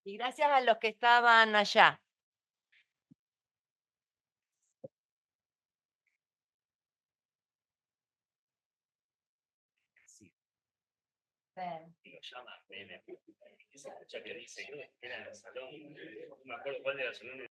Y gracias a los que estaban allá. Sí. esa fecha que dice, creo que era en el salón, no me acuerdo cuál era el salón.